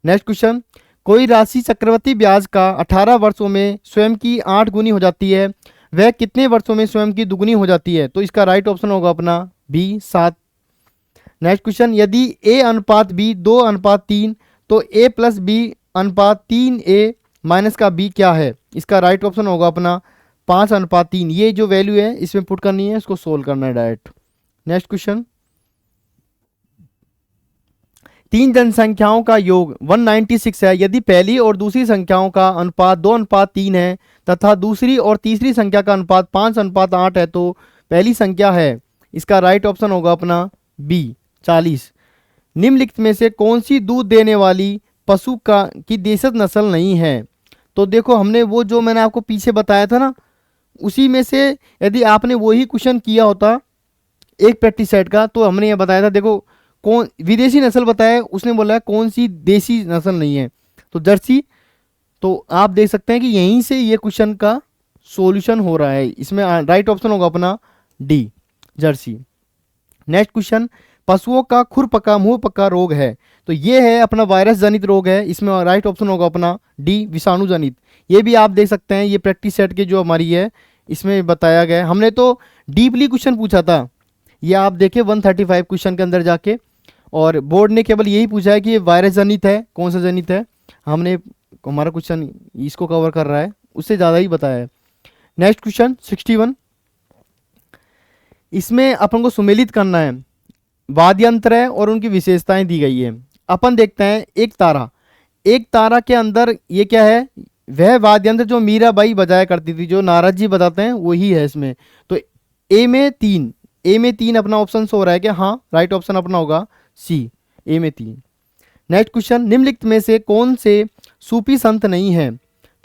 नेक्स्ट क्वेश्चन, कोई राशि चक्रवृद्धि ब्याज का 18 वर्षों में स्वयं की 8 गुनी हो जाती है, वह कितने वर्षों में स्वयं की दुगुनी हो जाती है, तो इसका राइट ऑप्शन होगा अपना बी 7। नेक्स्ट क्वेश्चन, यदि a अनुपात b 2:3 तो a प्लस b अनुपात 3a माइनस का b क्या है, इसका राइट ऑप्शन होगा अपना 5:3। ये जो वैल्यू है इसमें पुट करनी है, इसको सोल्व करना है डायरेक्ट। नेक्स्ट क्वेश्चन, 3 जनसंख्याओं का योग 196 है, यदि पहली और दूसरी संख्याओं का अनुपात 2:3 है तथा दूसरी और तीसरी संख्या का अनुपात 5:8 है, तो पहली संख्या है, इसका राइट ऑप्शन होगा अपना बी 40। निम्नलिखित में से कौन सी दूध देने वाली पशु की देशज नस्ल नहीं है, तो देखो हमने वो जो मैंने आपको पीछे बताया था ना, उसी में से यदि आपने वही क्वेश्चन किया होता एक प्रैक्टिस सेट का, तो हमने ये बताया था, देखो कौन विदेशी नस्ल बताया, उसने बोला है कौन सी देसी नस्ल नहीं है, तो जर्सी। तो आप देख सकते हैं कि यहीं से ये क्वेश्चन का सॉल्यूशन हो रहा है, इसमें राइट ऑप्शन होगा अपना डी जर्सी। नेक्स्ट क्वेश्चन, पशुओं का खुरपका मुंहपका रोग है, तो ये है अपना वायरस जनित रोग है, इसमें राइट ऑप्शन होगा अपना डी विषाणु जनित। ये भी आप देख सकते हैं, ये प्रैक्टिस सेट की जो हमारी है इसमें बताया गया है। हमने तो डीपली क्वेश्चन पूछा था, ये आप देखें 135 क्वेश्चन के अंदर जाके, और बोर्ड ने केवल यही पूछा है कि ये वायरस जनित है, कौन सा जनित है, हमने हमारा क्वेश्चन इसको कवर कर रहा है, उससे ज़्यादा ही बताया है। नेक्स्ट क्वेश्चन 61, इसमें अपन को सुमेलित करना है, वाद्य यंत्र है और उनकी विशेषताएं दी गई है। अपन देखते हैं एक तारा, एक तारा के अंदर ये क्या है, वह वाद्य यंत्र जो मीराबाई बजाया करती थी, जो नारद जी बताते हैं वही है इसमें। तो ए में तीन अपना ऑप्शन हो रहा है कि हाँ, राइट ऑप्शन अपना होगा सी, ए में 3। नेक्स्ट क्वेश्चन, निम्नलिखित में से कौन से सूफी संत नहीं है?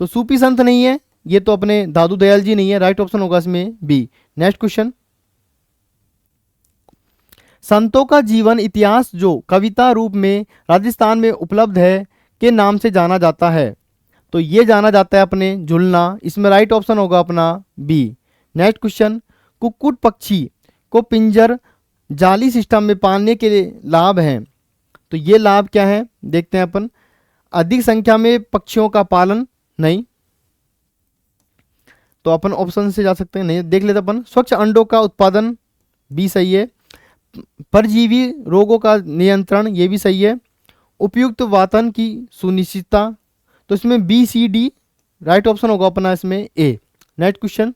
तो सूफी संत नहीं है, ये तो अपने दादू दयाल जी नहीं है, राइट ऑप्शन होगा इसमें बी। नेक्स्ट क्वेश्चन, संतों का जीवन इतिहास जो कविता रूप में राजस्थान में उपलब्ध है के नाम से जाना जाता है? तो ये जाना जाता है अपने झुलना, इसमें राइट ऑप्शन होगा अपना बी। नेक्स्ट क्वेश्चन, कुक्कुट पक्षी को पिंजर जाली सिस्टम में पालने के लाभ हैं, तो ये लाभ क्या है देखते हैं अपन। अधिक संख्या में पक्षियों का पालन, नहीं, तो अपन ऑप्शन से जा सकते हैं, नहीं देख लेते अपन। स्वच्छ अंडों का उत्पादन, बी सही है। परजीवी रोगों का नियंत्रण, ये भी सही है। उपयुक्त वातन की सुनिश्चितता, तो इसमें B C D right option होगा अपना इसमें ए। नेक्स्ट क्वेश्चन,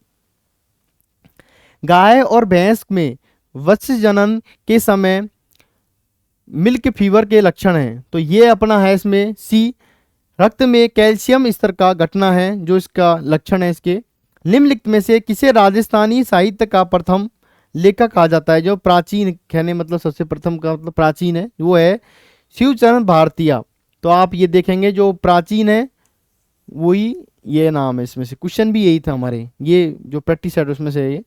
गाय और भैंस में वत्स्य जनन के समय मिल्क फीवर के लक्षण हैं, तो ये अपना है इसमें सी। रक्त में कैल्शियम स्तर का घटना है जो इसका लक्षण है इसके। निम्नलिखित में से किसे राजस्थानी साहित्य का प्रथम लेखक कहा जाता है? जो प्राचीन कहने मतलब सबसे प्रथम का मतलब प्राचीन है, वो है शिवचरण भारतीय। तो आप ये देखेंगे जो प्राचीन है वही ये नाम है, इसमें से क्वेश्चन भी यही था हमारे, ये जो प्रैक्टिस है उसमें से ये।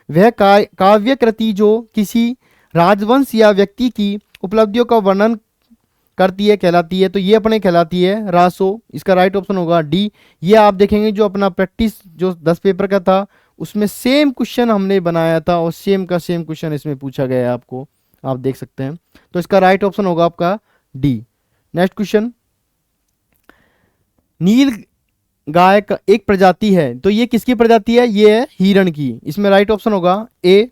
वह काव्य कृति जो किसी राजवंश या व्यक्ति की उपलब्धियों का वर्णन करती है कहलाती है, तो ये अपने कहलाती है रासो, इसका राइट ऑप्शन होगा डी। ये आप देखेंगे जो अपना प्रैक्टिस जो 10 पेपर का था उसमें सेम क्वेश्चन हमने बनाया था और सेम का सेम क्वेश्चन इसमें पूछा गया है आपको, आप देख सकते हैं। तो इसका राइट ऑप्शन होगा आपका डी। नेक्स्ट क्वेश्चन, नील गाय का एक प्रजाति है, तो ये किसकी प्रजाति है? ये है हिरण की, इसमें राइट ऑप्शन होगा ए।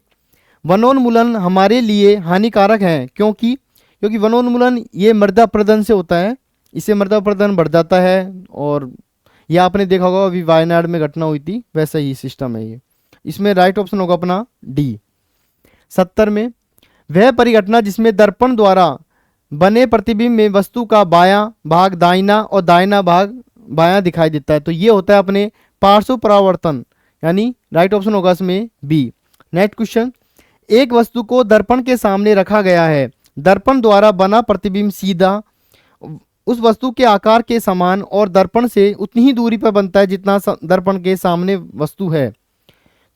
वनोन्मूलन हमारे लिए हानिकारक है क्योंकि वनोन्मूलन ये मृदा अपरदन से होता है, इससे मृदा अपरदन बढ़ जाता है, और ये आपने देखा होगा अभी वायनाड में घटना हुई थी, वैसा ही सिस्टम है ये। इसमें राइट ऑप्शन होगा अपना डी। 70 में, वह परिघटना जिसमें दर्पण द्वारा बने प्रतिबिंब में वस्तु का बायां भाग दाहिना और दाहिना भाग बायां दिखाई देता है, तो ये होता है अपने पार्श्व परावर्तन, यानी राइट ऑप्शन होगा इसमें बी। नेक्स्ट क्वेश्चन, एक वस्तु को दर्पण के सामने रखा गया है, दर्पण द्वारा बना प्रतिबिंब सीधा उस वस्तु के आकार के समान और दर्पण से उतनी ही दूरी पर बनता है जितना दर्पण के सामने वस्तु है,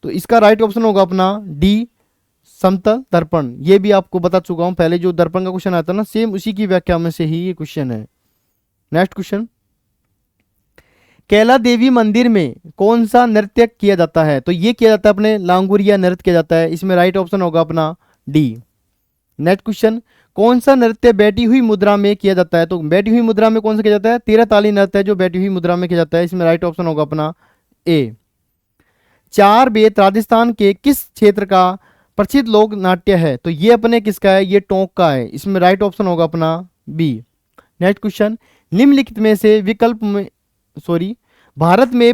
तो इसका राइट ऑप्शन होगा अपना डी, समतल दर्पण। ये भी आपको बता चुका हूं पहले, जो दर्पण का क्वेश्चन आता है ना, सेम उसी की व्याख्या में से ही ये क्वेश्चन है। नेक्स्ट क्वेश्चन, कैला देवी मंदिर में कौन सा नृत्य किया जाता है? तो ये किया जाता है अपने लांगुरिया नृत्य किया जाता है, इसमें राइट ऑप्शन होगा अपना डी। नेक्स्ट क्वेश्चन, कौन सा नृत्य बैठी हुई मुद्रा में किया जाता है? तो बैठी हुई मुद्रा में कौन सा किया जाता है? 13 ताली नृत्य है जो बैठी हुई मुद्रा में किया जाता है, इसमें राइट ऑप्शन होगा अपना ए। चार बेत राजस्थान के किस क्षेत्र का प्रसिद्ध लोक नाट्य है? तो ये अपने किसका है? ये टोंक का है, इसमें राइट ऑप्शन होगा अपना बी। नेक्स्ट क्वेश्चन, निम्नलिखित में से विकल्प में भारत में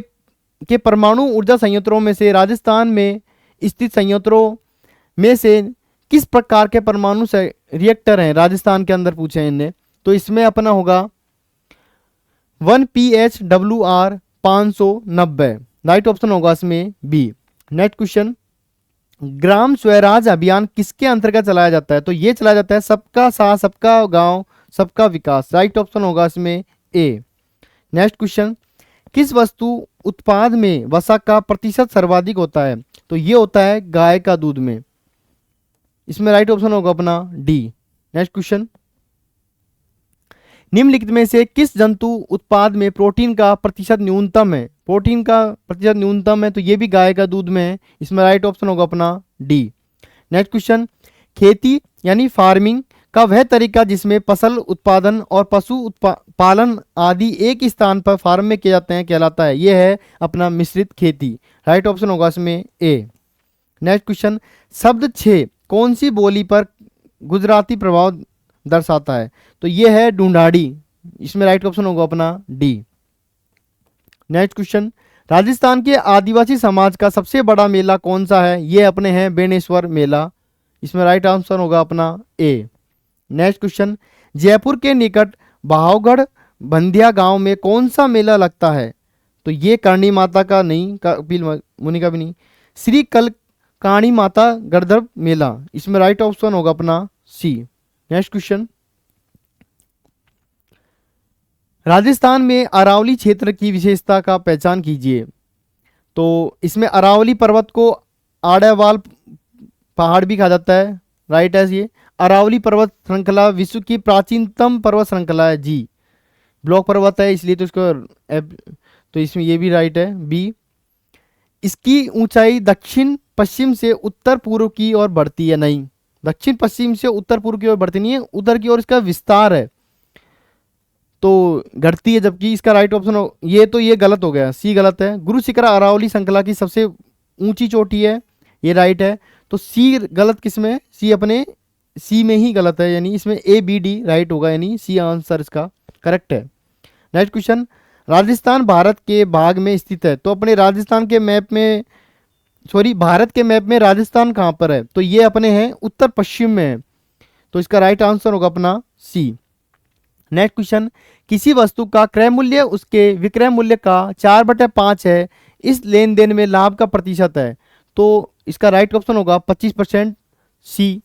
के परमाणु ऊर्जा संयंत्रों में से राजस्थान में स्थित संयंत्रों में से किस प्रकार के परमाणु से रिएक्टर हैं राजस्थान के अंदर, पूछे इनने, तो इसमें अपना होगा 1PHWR 590, राइट ऑप्शन होगा इसमें B. Next question, Gram Swaraj Abhiyan किसके अंतर्गत चलाया जाता है? तो ये चलाया जाता है सबका साथ सबका गांव सबका विकास, राइट ऑप्शन होगा इसमें ए। नेक्स्ट क्वेश्चन, किस वस्तु उत्पाद में वसा का प्रतिशत सर्वाधिक होता है? तो ये होता है गाय का दूध में, इसमें राइट ऑप्शन होगा अपना डी। नेक्स्ट क्वेश्चन, निम्नलिखित में से किस जंतु उत्पाद में प्रोटीन का प्रतिशत न्यूनतम है? प्रोटीन का प्रतिशत न्यूनतम है, तो ये भी गाय का दूध में है, इसमें राइट ऑप्शन होगा अपना डी। नेक्स्ट क्वेश्चन, खेती यानी फार्मिंग का वह तरीका जिसमें फसल उत्पादन और पशु पालन आदि एक स्थान पर फार्म में किए जाते हैं कहलाता है, यह है अपना मिश्रित खेती, राइट ऑप्शन होगा इसमें ए। नेक्स्ट क्वेश्चन, शब्द छे कौन सी बोली पर गुजराती प्रभाव दर्शाता है? तो ये है ढूंढाड़ी, इसमें राइट ऑप्शन होगा अपना डी। नेक्स्ट क्वेश्चन, राजस्थान के आदिवासी समाज का सबसे बड़ा मेला कौन सा है? ये अपने हैं बेनेश्वर मेला, इसमें राइट आंसर होगा अपना ए। नेक्स्ट क्वेश्चन, जयपुर के निकट बहावगढ़ बंधिया गांव में कौन सा मेला लगता है? तो ये करणी माता का नहीं, कपिल मुनि का भी नहीं, श्री कलकाणी माता गढ़धर मेला, इसमें राइट ऑप्शन होगा अपना सी। नेक्स्ट क्वेश्चन, राजस्थान में अरावली क्षेत्र की विशेषता का पहचान कीजिए। तो इसमें अरावली पर्वत को आड़ावाल पहाड़ भी कहा जाता है, राइट है ये। अरावली पर्वत श्रृंखला विश्व की प्राचीनतम पर्वत श्रृंखला है जी। ब्लॉक पर्वत है इसलिए तो इसको तो इसमें ये भी राइट है बी। इसकी ऊंचाई दक्षिण पश्चिम से उत्तर पूर्व की ओर बढ़ती है, नहीं, दक्षिण पश्चिम से उत्तर पूर्व की ओर बढ़ती नहीं है, उधर की ओर इसका विस्तार है तो घटती है, जबकि इसका राइट ऑप्शन हो ये, तो ये गलत हो गया, सी गलत है। गुरु शिखर अरावली श्रृंखला की सबसे ऊंची चोटी है, ये राइट है। तो सी गलत किसमें? सी अपने सी में ही गलत है, यानी इसमें ए बी डी राइट होगा, यानी सी आंसर इसका करेक्ट है। नेक्स्ट क्वेश्चन, राजस्थान भारत के भाग में स्थित है, तो अपने राजस्थान के मैप में, सॉरी भारत के मैप में राजस्थान कहाँ पर है? तो ये अपने हैं उत्तर पश्चिम में है, तो इसका राइट आंसर होगा अपना सी। नेक्स्ट क्वेश्चन, किसी वस्तु का क्रय मूल्य उसके विक्रय मूल्य का 4/5 है, इस लेन देन में लाभ का प्रतिशत है, तो इसका राइट ऑप्शन होगा 25% सी।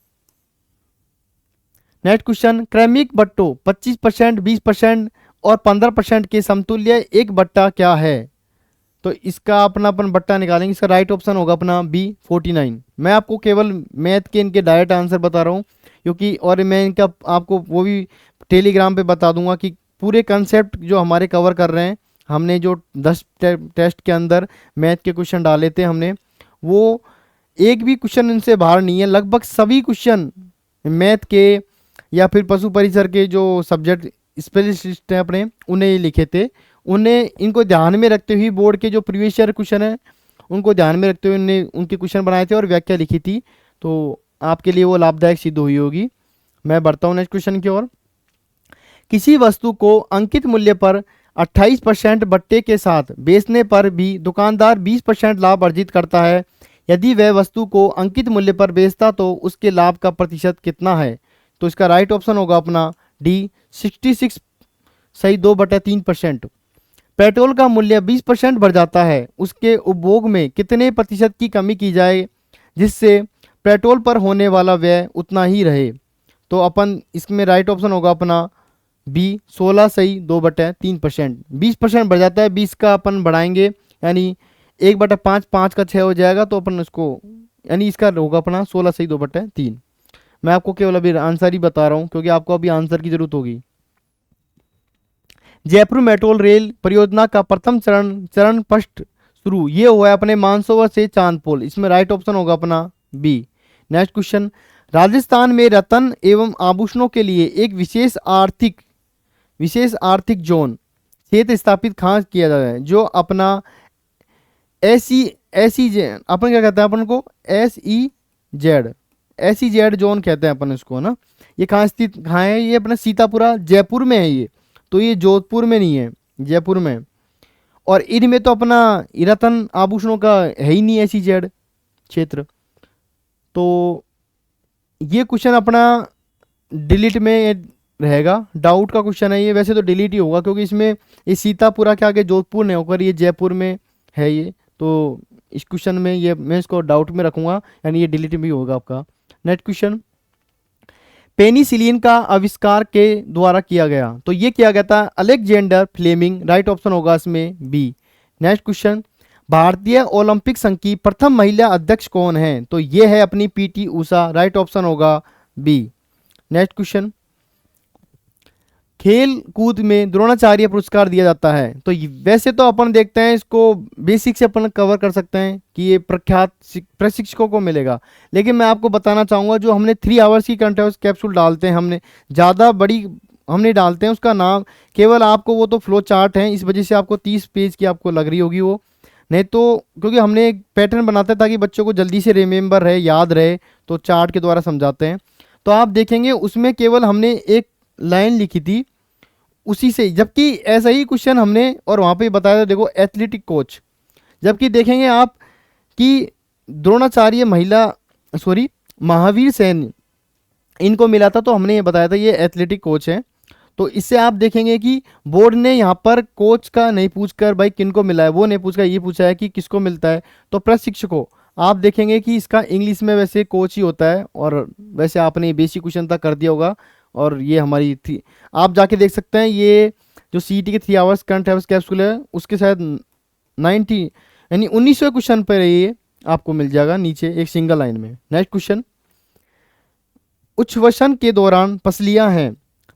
नेक्स्ट क्वेश्चन, क्रमिक बट्टों 25%, 20% और 15% के समतुल्य एक बट्टा क्या है? तो इसका अपना अपन बट्टा निकालेंगे, इसका राइट ऑप्शन होगा अपना बी 49। मैं आपको केवल मैथ के इनके डायरेक्ट आंसर बता रहा हूँ क्योंकि, और मैं इनका आपको वो भी टेलीग्राम पे बता दूंगा कि पूरे कंसेप्ट जो हमारे कवर कर रहे हैं, हमने जो 10 टेस्ट के अंदर मैथ के क्वेश्चन डाले थे हमने, वो एक भी क्वेश्चन इनसे बाहर नहीं है। लगभग सभी क्वेश्चन मैथ के या फिर पशु परिसर के जो सब्जेक्ट स्पेशलिस्ट हैं अपने, उन्हें ये लिखे थे। उन्हें इनको ध्यान में रखते हुए बोर्ड के जो प्रीवियस ईयर क्वेश्चन है उनको ध्यान में रखते हुए उन्हें उनके क्वेश्चन बनाए थे और व्याख्या लिखी थी, तो आपके लिए वो लाभदायक सिद्ध हुई होगी। मैं बढ़ता हूँ नेक्स्ट क्वेश्चन की ओर। किसी वस्तु को अंकित मूल्य पर 28% बट्टे के साथ बेचने पर भी दुकानदार 20% लाभ अर्जित करता है। यदि वह वस्तु को अंकित मूल्य पर बेचता तो उसके लाभ का प्रतिशत कितना है? तो इसका राइट ऑप्शन होगा अपना डी 66 सही 2/3%। पेट्रोल का मूल्य 20% बढ़ जाता है, उसके उपभोग में कितने प्रतिशत की कमी की जाए जिससे पेट्रोल पर होने वाला व्यय उतना ही रहे? तो अपन इसमें राइट ऑप्शन होगा अपना बी 16 सही 2/3%। 20% बढ़ जाता है, 20 का अपन बढ़ाएंगे यानी 1/5, 5 का 6 हो जाएगा, तो अपन उसको यानी इसका होगा अपना 16 सही 2/3। मैं आपको केवल अभी आंसर ही बता रहा हूँ क्योंकि आपको अभी आंसर की जरूरत होगी। जयपुर मेट्रो रेल परियोजना का प्रथम चरण फर्स्ट शुरू ये हुआ है अपने मानसरोवर से चांदपोल, इसमें राइट ऑप्शन होगा अपना बी। नेक्स्ट क्वेश्चन, राजस्थान में रत्न एवं आभूषणों के लिए एक विशेष आर्थिक जोन क्षेत्र स्थापित कहाँ किया जाता है? जो अपना SEZ अपन क्या कहते हैं, अपन को SEZ जोन कहते हैं अपन इसको ना। ये कहाँ स्थित कहाँ है? ये अपना सीतापुरा जयपुर में है ये, तो ये जोधपुर में नहीं है, जयपुर में। और इनमें तो अपना रत्न आभूषणों का है ही नहीं SEZ क्षेत्र, तो ये क्वेश्चन अपना डिलीट में रहेगा, डाउट का क्वेश्चन है ये। वैसे तो डिलीट ही होगा क्योंकि इसमें ये सीतापुरा के आगे जोधपुर नहीं होकर ये जयपुर में है ये, तो इस क्वेश्चन में ये मैं इसको डाउट में रखूंगा, यानी ये डिलीट भी होगा आपका। नेक्स्ट क्वेश्चन, पेनिसिलिन का आविष्कार के द्वारा किया गया, तो ये किया गया था अलेक्जेंडर फ्लेमिंग, राइट ऑप्शन होगा इसमें बी। नेक्स्ट क्वेश्चन, भारतीय ओलंपिक संघ की प्रथम महिला अध्यक्ष कौन है? तो ये है अपनी PT उषा, राइट ऑप्शन होगा बी। नेक्स्ट क्वेश्चन, खेल कूद में द्रोणाचार्य पुरस्कार दिया जाता है, तो वैसे तो अपन देखते हैं इसको बेसिक से अपन कवर कर सकते हैं कि ये प्रख्यात प्रशिक्षकों को मिलेगा, लेकिन मैं आपको बताना चाहूँगा जो हमने 3 आवर्स की करंट अफेयर्स कैप्सूल डालते हैं, हमने ज़्यादा बड़ी हमने डालते हैं, उसका नाम केवल आपको वो तो फ्लो चार्ट है, इस वजह से आपको 30 पेज की आपको लग रही होगी वो। नहीं तो क्योंकि हमने एक पैटर्न बनाते हैं ताकि बच्चों को जल्दी से रिमेंबर रहे, याद रहे, तो चार्ट के द्वारा समझाते हैं। तो आप देखेंगे उसमें केवल हमने एक लाइन लिखी थी उसी से, जबकि ऐसा ही क्वेश्चन हमने और वहाँ पे बताया था, देखो एथलेटिक कोच। जबकि देखेंगे आप कि द्रोणाचार्य महिला, सॉरी, महावीर सेन, इनको मिला था, तो हमने ये बताया था ये एथलेटिक कोच है। तो इससे आप देखेंगे कि बोर्ड ने यहाँ पर कोच का नहीं पूछकर भाई किनको मिला है वो नहीं पूछकर ये पूछा है कि किसको मिलता है, तो प्रशिक्षकों। आप देखेंगे कि इसका इंग्लिश में वैसे कोच ही होता है, और वैसे आपने बेसिक क्वेश्चन तक कर दिया होगा। और ये हमारी थी, आप जाके देख सकते हैं, ये जो सीईटी के 3 आवर्स करंट अफेयर्स कैप्सूल है उसके शायद 90 यानी 1900 क्वेश्चन पर ये आपको मिल जाएगा नीचे एक सिंगल लाइन में। नेक्स्ट क्वेश्चन, उच्छ्वसन के दौरान पसलियां हैं,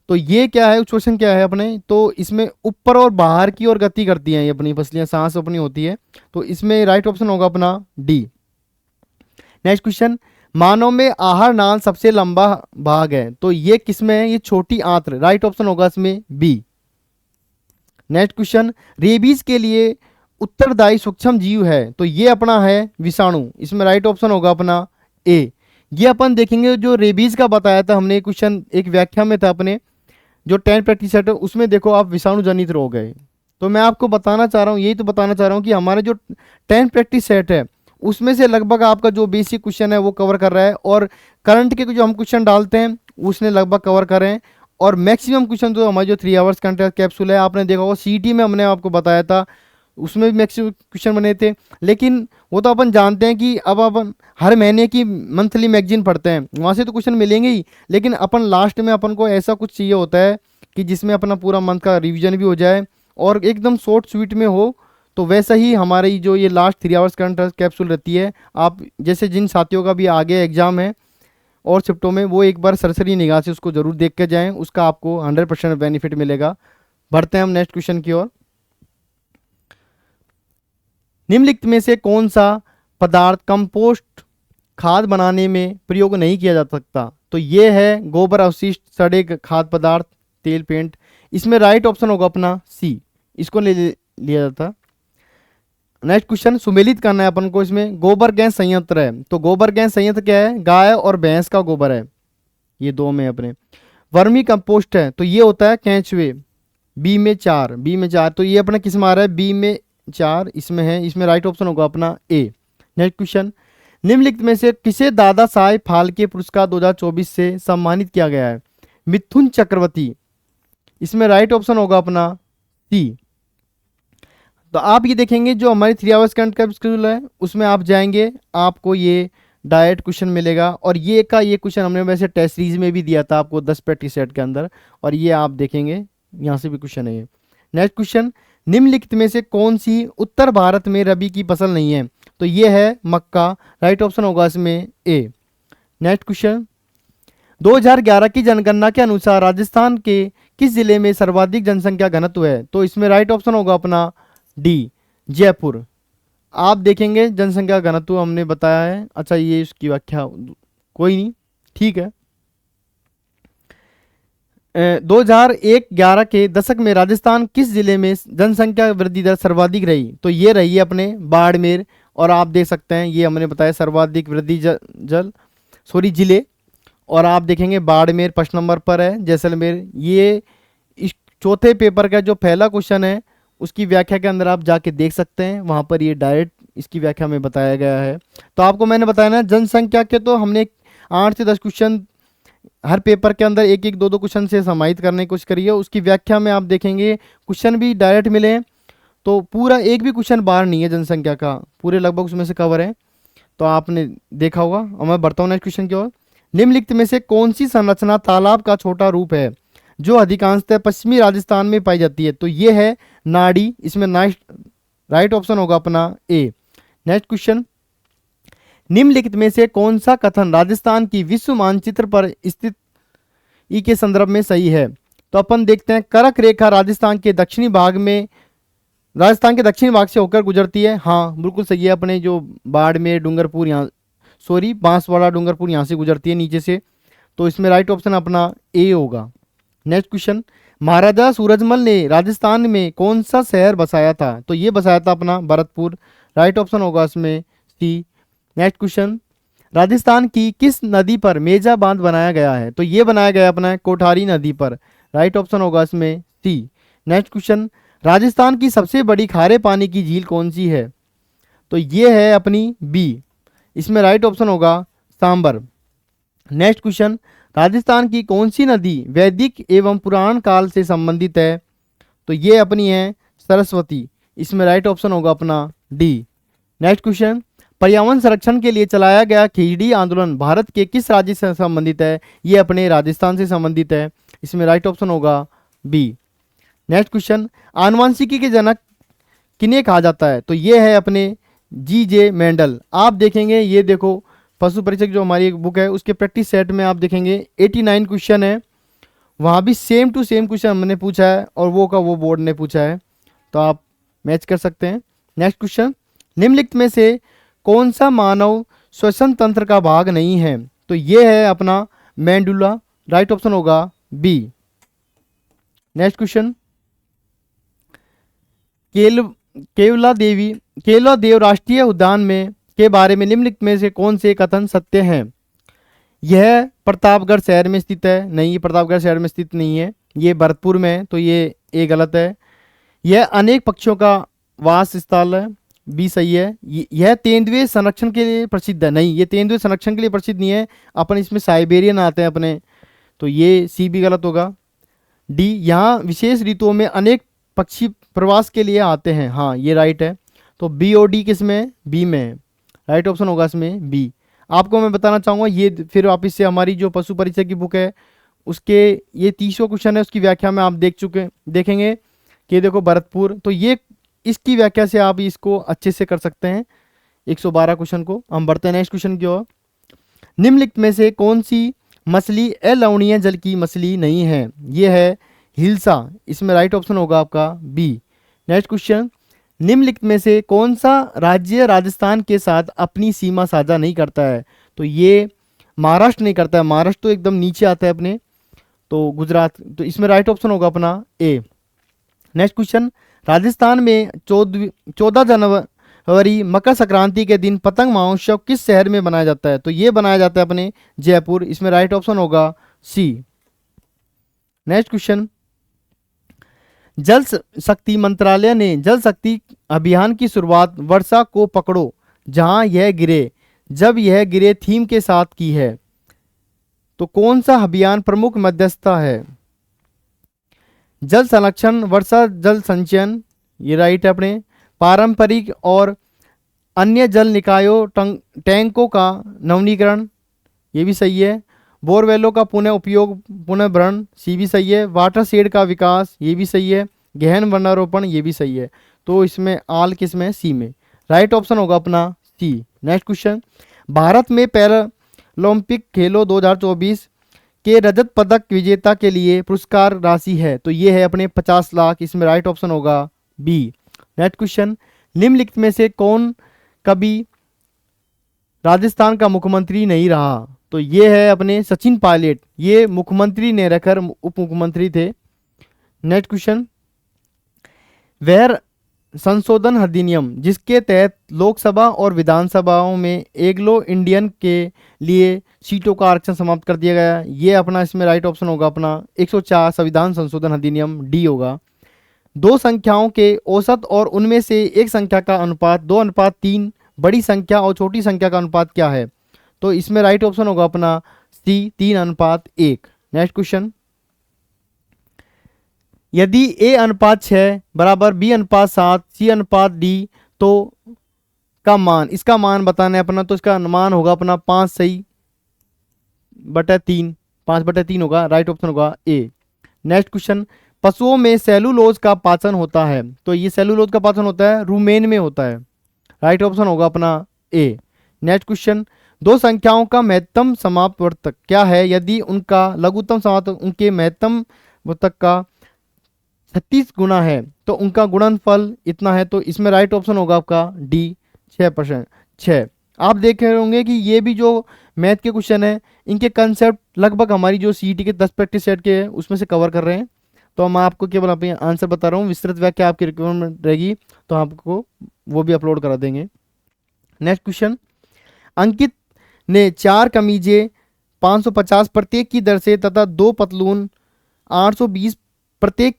तो ये क्या है, उच्छ्वसन क्या है अपने, तो इसमें ऊपर और बाहर की ओर गति करती हैं ये अपनी पसलियां, सांस अपनी होती है। तो इसमें राइट ऑप्शन होगा अपना डी। नेक्स्ट क्वेश्चन, मानव में आहार नाल सबसे लंबा भाग है, तो ये किसमें है, ये छोटी आंत्र, राइट ऑप्शन होगा इसमें बी। नेक्स्ट क्वेश्चन, रेबीज के लिए उत्तरदायी सूक्ष्म जीव है, तो ये अपना है विषाणु, इसमें राइट ऑप्शन होगा अपना ए। ये अपन देखेंगे जो रेबीज का बताया था हमने क्वेश्चन, एक व्याख्या में था अपने जो 10 प्रैक्टिस सेट है उसमें, देखो आप विषाणु जनित रोग है। तो मैं आपको बताना चाह रहा हूँ, यही तो बताना चाह रहा हूँ कि हमारे जो 10 प्रैक्टिस सेट है उसमें से लगभग आपका जो बेसिक क्वेश्चन है वो कवर कर रहा है, और करंट के जो हम क्वेश्चन डालते हैं उसने लगभग कवर कर रहे हैं। और मैक्सिमम क्वेश्चन जो हमारे जो 3 आवर्स करंट कैप्सूल है, आपने देखा होगा सीईटी में हमने आपको बताया था उसमें भी मैक्सिमम क्वेश्चन बने थे। लेकिन वो तो अपन जानते हैं कि अब अपन हर महीने की मंथली मैगजीन पढ़ते हैं, वहाँ से तो क्वेश्चन मिलेंगे ही, लेकिन अपन लास्ट में अपन को ऐसा कुछ चाहिए होता है कि जिसमें अपना पूरा मंथ का रिवीजन भी हो जाए और एकदम शॉर्ट स्वीट में हो। तो वैसा ही हमारी जो ये लास्ट 3 आवर्स करंट कैप्सूल रहती है, आप जैसे जिन साथियों का भी आगे एग्जाम है और शिफ्टों में, वो एक बार सरसरी निगाह से उसको जरूर देख के जाएं, उसका आपको 100% बेनिफिट मिलेगा। बढ़ते हैं हम नेक्स्ट क्वेश्चन की ओर। निम्नलिखित में से कौन सा पदार्थ कंपोस्ट खाद बनाने में प्रयोग नहीं किया जा सकता, तो ये है गोबर अवशिष्ट, सड़े खाद्य पदार्थ, तेल, पेंट। इसमें राइट ऑप्शन होगा अपना सी, इसको लिया जाता। नेक्स्ट क्वेश्चन, सुमेलित करना है अपन को, इसमें गोबर गैस संयंत्र है, तो गोबर गैस संयंत्र क्या है, गाय और भैंस का गोबर है, ये दो में अपने। वर्मी कंपोस्ट है, तो ये होता है केंचुए, बी में 4, तो ये अपना किस में आ रहा है, बी में 4 इसमें है, इसमें राइट ऑप्शन होगा अपना ए। नेक्स्ट क्वेश्चन, निम्नलिखित में से किसे दादा साहेब फाल्के पुरस्कार 2024 से सम्मानित किया गया है, मिथुन चक्रवर्ती, इसमें राइट ऑप्शन होगा अपना सी। तो आप ये देखेंगे जो हमारी 3 आवर्स करंट कैप्सूल है उसमें आप जाएंगे, आपको ये डायरेक्ट क्वेश्चन मिलेगा, और ये क्वेश्चन हमने वैसे टेस्ट सीरीज में भी दिया था आपको 10 प्रैक्टिस सेट के अंदर, और ये आप देखेंगे यहाँ से भी क्वेश्चन है ये। नेक्स्ट क्वेश्चन, निम्नलिखित में से कौन सी उत्तर भारत में रबी की फसल नहीं है, तो ये है मक्का, राइट ऑप्शन होगा इसमें ए। नेक्स्ट क्वेश्चन, 2011 की जनगणना के अनुसार राजस्थान के किस जिले में सर्वाधिक जनसंख्या घनत्व है, तो इसमें राइट ऑप्शन होगा अपना डी, जयपुर। आप देखेंगे जनसंख्या घनत्व हमने बताया है, अच्छा ये इसकी व्याख्या कोई नहीं, ठीक है। 2001-11 के दशक में राजस्थान किस जिले में जनसंख्या वृद्धि दर सर्वाधिक रही, तो ये रही है अपने बाड़मेर, और आप देख सकते हैं ये हमने बताया सर्वाधिक वृद्धि जिले, और आप देखेंगे बाड़मेर फर्स्ट नंबर पर है, जैसलमेर। ये इस चौथे पेपर का जो पहला क्वेश्चन है उसकी व्याख्या के अंदर आप जाके देख सकते हैं, वहाँ पर ये डायरेक्ट इसकी व्याख्या में बताया गया है। तो आपको मैंने बताया ना जनसंख्या के तो हमने 8 से 10 क्वेश्चन हर पेपर के अंदर एक एक दो क्वेश्चन से समाहित करने की कोशिश करिए। उसकी व्याख्या में आप देखेंगे क्वेश्चन भी डायरेक्ट मिले हैं, तो पूरा एक भी क्वेश्चन बाहर नहीं है जनसंख्या का, पूरे लगभग उसमें से कवर है, तो आपने देखा होगा। और मैं बढ़ता हूँ नेक्स्ट क्वेश्चन की ओर। निम्नलिखित में से कौन सी संरचना तालाब का छोटा रूप है जो अधिकांशतः पश्चिमी राजस्थान में पाई जाती है, तो ये है नाड़ी, इसमें राइट ऑप्शन होगा अपना ए। नेक्स्ट क्वेश्चन, निम्नलिखित में से कौन सा कथन राजस्थान की विश्व मानचित्र पर स्थित ई के संदर्भ में सही है, तो अपन देखते हैं कर्क रेखा राजस्थान के दक्षिणी भाग से होकर गुजरती है, हाँ बिल्कुल सही है। अपने जो बाड़मेर डूंगरपुर यहाँ बांसवाड़ा डूंगरपुर यहाँ से गुजरती है नीचे से, तो इसमें राइट ऑप्शन अपना ए होगा। नेक्स्ट क्वेश्चन, महाराजा सूरजमल ने राजस्थान में कौन सा शहर बसाया था, तो ये बसाया था अपना भरतपुर, राइट ऑप्शन होगा इसमें सी। नेक्स्ट क्वेश्चन, राजस्थान की किस नदी पर मेजा बांध बनाया गया है? तो ये बनाया गया अपना कोठारी नदी पर। राइट ऑप्शन होगा इसमें सी। नेक्स्ट क्वेश्चन, राजस्थान की सबसे बड़ी खारे पानी की झील कौन सी है? तो ये है अपनी बी, इसमें राइट ऑप्शन होगा सांबर। नेक्स्ट क्वेश्चन, राजस्थान की कौन सी नदी वैदिक एवं पुराण काल से संबंधित है? तो ये अपनी है सरस्वती, इसमें राइट ऑप्शन होगा अपना डी। नेक्स्ट क्वेश्चन, पर्यावरण संरक्षण के लिए चलाया गया खिचड़ी आंदोलन भारत के किस राज्य से संबंधित है? ये अपने राजस्थान से संबंधित है, इसमें राइट ऑप्शन होगा बी। नेक्स्ट क्वेश्चन, आनुवंशिकी के जनक किन्हें कहा जाता है? तो ये है अपने जी.जे. मेंडल। आप देखेंगे, ये देखो पशु परीक्षक जो हमारी एक बुक है उसके प्रैक्टिस सेट में आप देखेंगे 89 क्वेश्चन है, वहाँ भी सेम टू सेम क्वेश्चन हमने पूछा है और वो का वो बोर्ड ने पूछा है, तो आप मैच कर सकते हैं। नेक्स्ट क्वेश्चन, निम्नलिखित में से कौन सा मानव श्वसन तंत्र का भाग नहीं है? तो ये है अपना मेंडुला, राइट ऑप्शन होगा बी। नेक्स्ट क्वेश्चन, केवला देव राष्ट्रीय उद्यान में के बारे में निम्नलिखित में से कौन से कथन सत्य हैं? यह प्रतापगढ़ शहर में स्थित है, नहीं, ये प्रतापगढ़ शहर में स्थित नहीं है, ये भरतपुर में है, तो ये गलत है। यह अनेक पक्षियों का वास स्थल है, बी सही है। यह तेंदुए संरक्षण के लिए प्रसिद्ध है, नहीं, ये तेंदुए संरक्षण के लिए प्रसिद्ध नहीं है, अपन इसमें साइबेरियन आते हैं अपने, तो ये सी भी गलत होगा। डी, यहाँ विशेष ऋतुओं में अनेक पक्षी प्रवास के लिए आते हैं, हाँ ये राइट है। तो बी और डी किस में है? बी में है, राइट ऑप्शन होगा इसमें बी। आपको मैं बताना चाहूँगा, ये फिर वापिस से हमारी जो पशु परिचय की बुक है उसके ये 30वां क्वेश्चन है, उसकी व्याख्या में आप देखेंगे कि देखो भरतपुर, तो ये इसकी व्याख्या से आप इसको अच्छे से कर सकते हैं 112 क्वेश्चन को। हम बढ़ते हैं नेक्स्ट क्वेश्चन की ओर। निम्नलिखित में से कौन सी मछली अलवणीय जल की मछली नहीं है? ये है हिल्सा, इसमें राइट ऑप्शन होगा आपका बी। नेक्स्ट क्वेश्चन, निम्नलिखित में से कौन सा राज्य राजस्थान के साथ अपनी सीमा साझा नहीं करता है? तो ये महाराष्ट्र नहीं करता है, महाराष्ट्र तो एकदम नीचे आता है अपने, तो गुजरात, तो इसमें राइट ऑप्शन होगा अपना ए। नेक्स्ट क्वेश्चन, राजस्थान में 14 जनवरी मकर संक्रांति के दिन पतंग महोत्सव किस शहर में बनाया जाता है? तो ये बनाया जाता है अपने जयपुर, इसमें राइट ऑप्शन होगा सी। नेक्स्ट क्वेश्चन, जल शक्ति मंत्रालय ने जल शक्ति अभियान की शुरुआत वर्षा को पकड़ो जहां यह गिरे जब यह गिरे थीम के साथ की है, तो कौन सा अभियान प्रमुख मध्यस्थता है? जल संरक्षण, वर्षा जल संचयन, ये राइट है अपने। पारंपरिक और अन्य जल निकायों टैंकों का नवीनीकरण, ये भी सही है। बोरवेलों का पुनः उपयोग पुनः भरण, सी भी सही है। वाटर शेड का विकास, ये भी सही है। गहन वनारोपण, ये भी सही है। तो इसमें आल किस में? सी में, राइट ऑप्शन होगा अपना सी। नेक्स्ट क्वेश्चन, भारत में पैरालंपिक खेलों 2024 के रजत पदक विजेता के लिए पुरस्कार राशि है, तो ये है अपने 50 लाख, इसमें राइट ऑप्शन होगा बी। नेक्स्ट क्वेश्चन, निम्नलिखित में से कौन कभी राजस्थान का मुख्यमंत्री नहीं रहा? तो ये है अपने सचिन पायलट, ये मुख्यमंत्री ने रहकर उप मुख्यमंत्री थे। नेक्स्ट क्वेश्चन, वह संशोधन अधिनियम जिसके तहत लोकसभा और विधानसभाओं में एंग्लो इंडियन के लिए सीटों का आरक्षण समाप्त कर दिया गया, ये अपना इसमें राइट ऑप्शन होगा अपना 104 संविधान संशोधन अधिनियम, डी होगा। दो संख्याओं के औसत और उनमें से एक संख्या का अनुपात 2:3, बड़ी संख्या और छोटी संख्या का अनुपात क्या है? तो इसमें राइट ऑप्शन होगा अपना सी, 3:1। नेक्स्ट क्वेश्चन, यदि A/6 बराबर B/7 C/D तो इसका मान बताना है अपना, तो इसका मान होगा अपना 5 सही बटा 3, 5/3 होगा, राइट ऑप्शन होगा ए। नेक्स्ट क्वेश्चन, पशुओं में सेलुलोज का पाचन होता है, तो ये सेलुलोज का पाचन होता है रूमेन में होता है, राइट ऑप्शन होगा अपना ए। नेक्स्ट क्वेश्चन, दो संख्याओं का महत्तम समापवर्तक क्या है यदि उनका लघुत्तम समापवर्तक उनके महत्तम वर्तक का 36 गुना है तो उनका गुणनफल इतना है, तो इसमें राइट ऑप्शन होगा आपका डी, 6%। आप देख रहे होंगे कि ये भी जो मैथ के क्वेश्चन है इनके कंसेप्ट लगभग हमारी जो सीईटी के 10 प्रैक्टिस सेट के हैं उसमें से कवर कर रहे हैं। तो मैं आपको केवल अपनी आंसर बता रहा हूँ, विस्तृत व्याख्या आपकी रिक्वायरमेंट रहेगी तो आपको वो भी अपलोड करा देंगे। नेक्स्ट क्वेश्चन, अंकित ने 4 कमीजें 550 प्रत्येक की दर से तथा 2 पतलून 820 प्रत्येक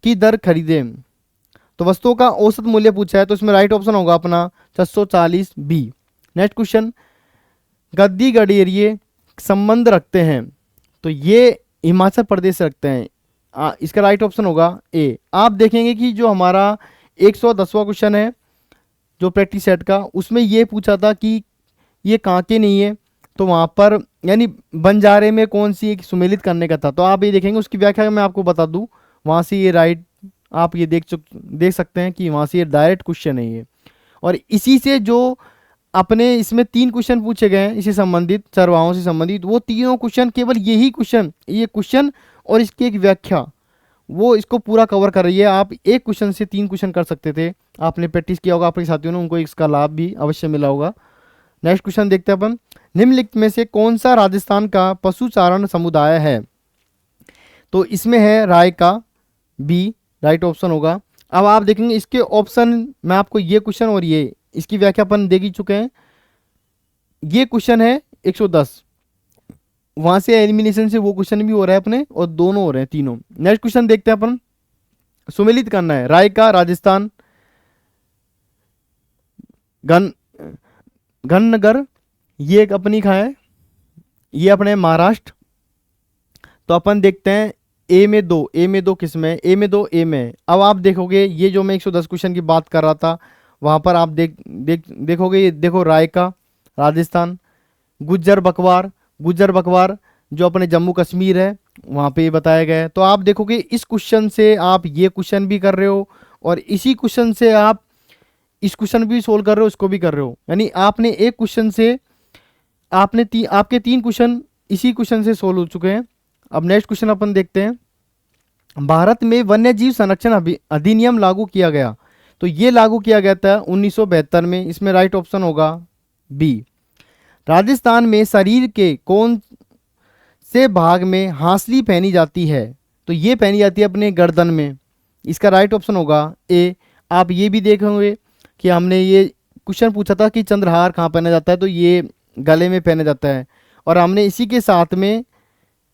की दर खरीदे, तो वस्तुओं का औसत मूल्य पूछा है, तो इसमें राइट ऑप्शन होगा अपना 640 बी। नेक्स्ट क्वेश्चन, गद्दी गडेरिए संबंध रखते हैं, तो ये हिमाचल प्रदेश से रखते हैं, इसका राइट ऑप्शन होगा ए। आप देखेंगे कि जो हमारा 110वां क्वेश्चन है जो प्रैक्टिस सेट का, उसमें ये पूछा था कि ये कहाँ के नहीं है, तो वहाँ पर यानी बंजारे में कौन सी एक सुमेलित करने का था, तो आप ये देखेंगे उसकी व्याख्या मैं आपको बता दूं, वहाँ से ये राइट आप ये देख सकते हैं कि वहाँ से ये डायरेक्ट क्वेश्चन है ये। और इसी से जो अपने इसमें 3 क्वेश्चन पूछे गए हैं इसी संबंधित, चरवाहों से संबंधित, वो तीनों क्वेश्चन केवल यही क्वेश्चन, ये क्वेश्चन और इसकी एक व्याख्या, वो इसको पूरा कवर कर रही है। आप एक क्वेश्चन से 3 क्वेश्चन कर सकते थे, आपने प्रैक्टिस किया होगा, आपके साथियों ने, उनको इसका लाभ भी अवश्य मिला होगा। नेक्स्ट क्वेश्चन देखते हैं अपन, निम्नलिखित में से कौन सा राजस्थान का पशुचारण समुदाय है, तो इसमें है राय का बी, राइट ऑप्शन होगा। अब आप देखेंगे इसके ऑप्शन, मैं आपको ये क्वेश्चन और ये इसकी व्याख्या अपन देख ही चुके हैं। ये क्वेश्चन है 110, वहां से एलिमिनेशन से वो क्वेश्चन भी हो रहा है अपने, और दोनों हो रहे हैं तीनों। नेक्स्ट क्वेश्चन देखते हैं अपन, सुमेलित करना है, राय का राजस्थान, घन घनगर ये एक अपनी कहाँ है, ये अपने महाराष्ट्र। तो अपन देखते हैं ए में 2, ए में 2 किस में, ए में 2 ए में। अब आप देखोगे ये जो मैं 110 क्वेश्चन की बात कर रहा था, वहां पर आप देखोगे, ये देखो राय का राजस्थान, गुज्जर बकवार जो अपने जम्मू कश्मीर है, वहां पे ये बताया गया है। तो आप देखोगे इस क्वेश्चन से आप ये क्वेश्चन भी कर रहे हो, और इसी क्वेश्चन से आप इस क्वेश्चन भी सोल्व कर रहे हो, इसको भी कर रहे हो, यानी आपने एक क्वेश्चन से आपने आपके 3 क्वेश्चन इसी क्वेश्चन से सोल्व हो चुके हैं। अब नेक्स्ट क्वेश्चन अपन देखते हैं, भारत में वन्यजीव संरक्षण अधिनियम लागू किया गया, तो ये लागू किया गया था 1972 में, इसमें राइट ऑप्शन होगा बी। राजस्थान में शरीर के कौन से भाग में हांसली पहनी जाती है, तो ये पहनी जाती है अपने गर्दन में, इसका राइट ऑप्शन होगा ए। आप ये भी देखेंगे कि हमने ये क्वेश्चन पूछा था कि चंद्रहार कहाँ पहना जाता है, तो ये गले में पहना जाता है, और हमने इसी के साथ में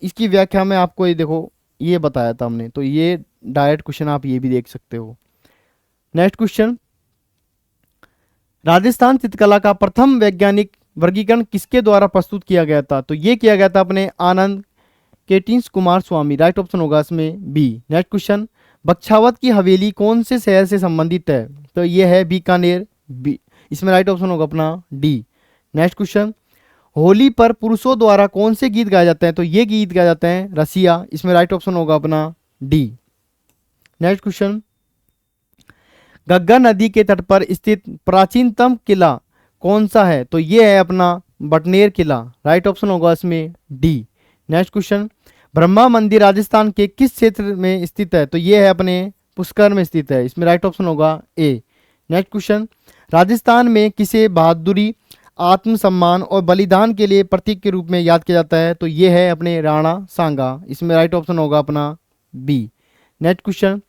इसकी व्याख्या में आपको ये देखो ये बताया था हमने, तो ये डायरेक्ट क्वेश्चन आप ये भी देख सकते हो। नेक्स्ट क्वेश्चन, राजस्थान चित्रकला का प्रथम वैज्ञानिक वर्गीकरण किसके द्वारा प्रस्तुत किया गया था, तो ये किया गया था अपने आनंद केटिंस कुमार स्वामी, राइट ऑप्शन होगा इसमें बी। नेक्स्ट क्वेश्चन, बख्शावत की हवेली कौन से शहर से संबंधित है, तो ये है बीकानेर, बी, इसमें राइट ऑप्शन होगा अपना डी। नेक्स्ट क्वेश्चन, होली पर पुरुषों द्वारा कौन से गीत गाए जाते हैं, तो ये गीत गाए जाते हैं रसिया, इसमें राइट ऑप्शन होगा अपना डी। नेक्स्ट क्वेश्चन, घग्गर नदी के तट पर स्थित प्राचीनतम किला कौन सा है, तो ये है अपना बटनेर किला, राइट ऑप्शन होगा इसमें डी। नेक्स्ट क्वेश्चन, ब्रह्मा मंदिर राजस्थान के किस क्षेत्र में स्थित है, तो ये है अपने पुष्कर में स्थित है, इसमें राइट ऑप्शन होगा ए। नेक्स्ट क्वेश्चन, राजस्थान में किसे बहादुरी, आत्मसम्मान और बलिदान के लिए प्रतीक के रूप में याद किया जाता है, तो ये है अपने राणा सांगा, इसमें राइट ऑप्शन होगा अपना बी। नेक्स्ट क्वेश्चन,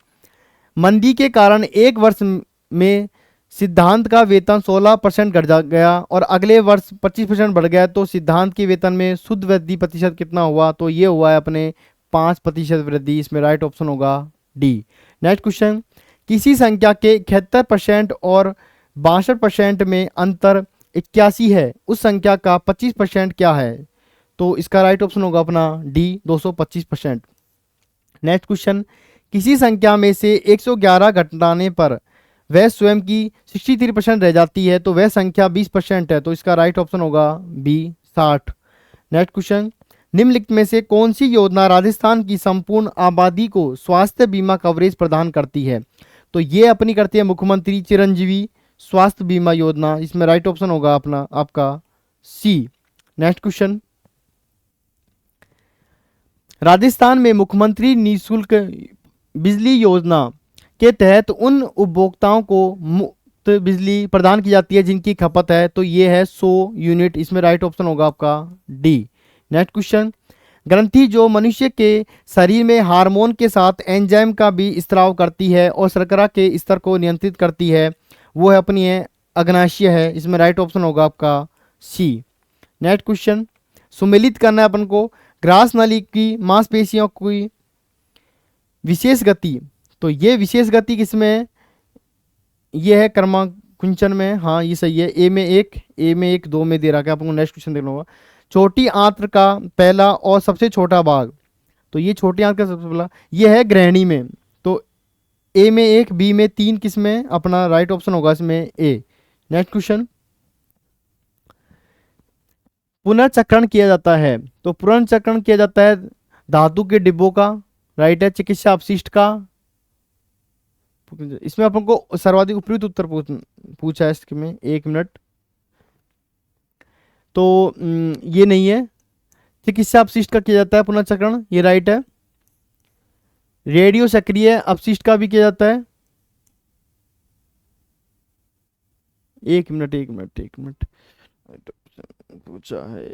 मंदी के कारण एक वर्ष में सिद्धांत का वेतन 16% घट गया और अगले वर्ष 25% बढ़ गया, तो सिद्धांत के वेतन में शुद्ध वृद्धि प्रतिशत कितना हुआ, तो ये हुआ है अपने 5% वृद्धि, इसमें राइट ऑप्शन होगा डी। नेक्स्ट क्वेश्चन, किसी संख्या के 71% और 62% में अंतर 81 है, उस संख्या का 25% क्या है, तो इसका राइट ऑप्शन होगा अपना डी 225%। नेक्स्ट क्वेश्चन, किसी संख्या में से 111 घटाने पर वह स्वयं की 63% रह जाती है, तो वह संख्या 20% है, तो इसका राइट ऑप्शन होगा बी 60। नेक्स्ट क्वेश्चन, निम्नलिखित में से कौन सी योजना राजस्थान की संपूर्ण आबादी को स्वास्थ्य बीमा कवरेज प्रदान करती है, तो ये अपनी करती है मुख्यमंत्री चिरंजीवी स्वास्थ्य बीमा योजना, इसमें राइट ऑप्शन होगा अपना आपका सी। नेक्स्ट क्वेश्चन, राजस्थान में मुख्यमंत्री निःशुल्क बिजली योजना के तहत उन उपभोक्ताओं को मुफ्त बिजली प्रदान की जाती है जिनकी खपत है, तो ये है 100 यूनिट, इसमें राइट ऑप्शन होगा आपका डी। नेक्स्ट क्वेश्चन, ग्रंथि जो मनुष्य के शरीर में हार्मोन के साथ एंजाइम का भी स्त्राव करती है और शर्करा के स्तर को नियंत्रित करती है, वो है अपनी है अग्नाशय है। इसमें राइट ऑप्शन होगा आपका सी। नेक्स्ट क्वेश्चन, सुमेलित करना है अपन को। ग्रास नली की मांसपेशियों की विशेष गति, तो ये विशेष गति किसमें है? ये है क्रमांकन में, हाँ ये सही है। ए में एक 2 में दे रखा है आपको। नेक्स्ट क्वेश्चन देखना होगा। छोटी आंत्र का पहला और सबसे छोटा भाग, तो ये छोटी आंत्र का सबसे पहला ये है ग्रहणी में। तो ए में 1 बी में 3 किस में अपना राइट ऑप्शन होगा इसमें ए। नेक्स्ट क्वेश्चन, पुनर्चक्रण किया जाता है, तो पुनर्चक्रण किया जाता है धातु के डिब्बों का, राइट है। चिकित्सा अपशिष्ट का, इसमें अपन को सर्वाधिक उपयुक्त उत्तर पूछा है इसमें। 1 मिनट, तो ये नहीं है। चिकित्सा अपशिष्ट का किया जाता है पुनर्चक्रण, ये राइट है। रेडियो सक्रिय अपशिष्ट का भी किया जाता है। एक मिनट पूछा है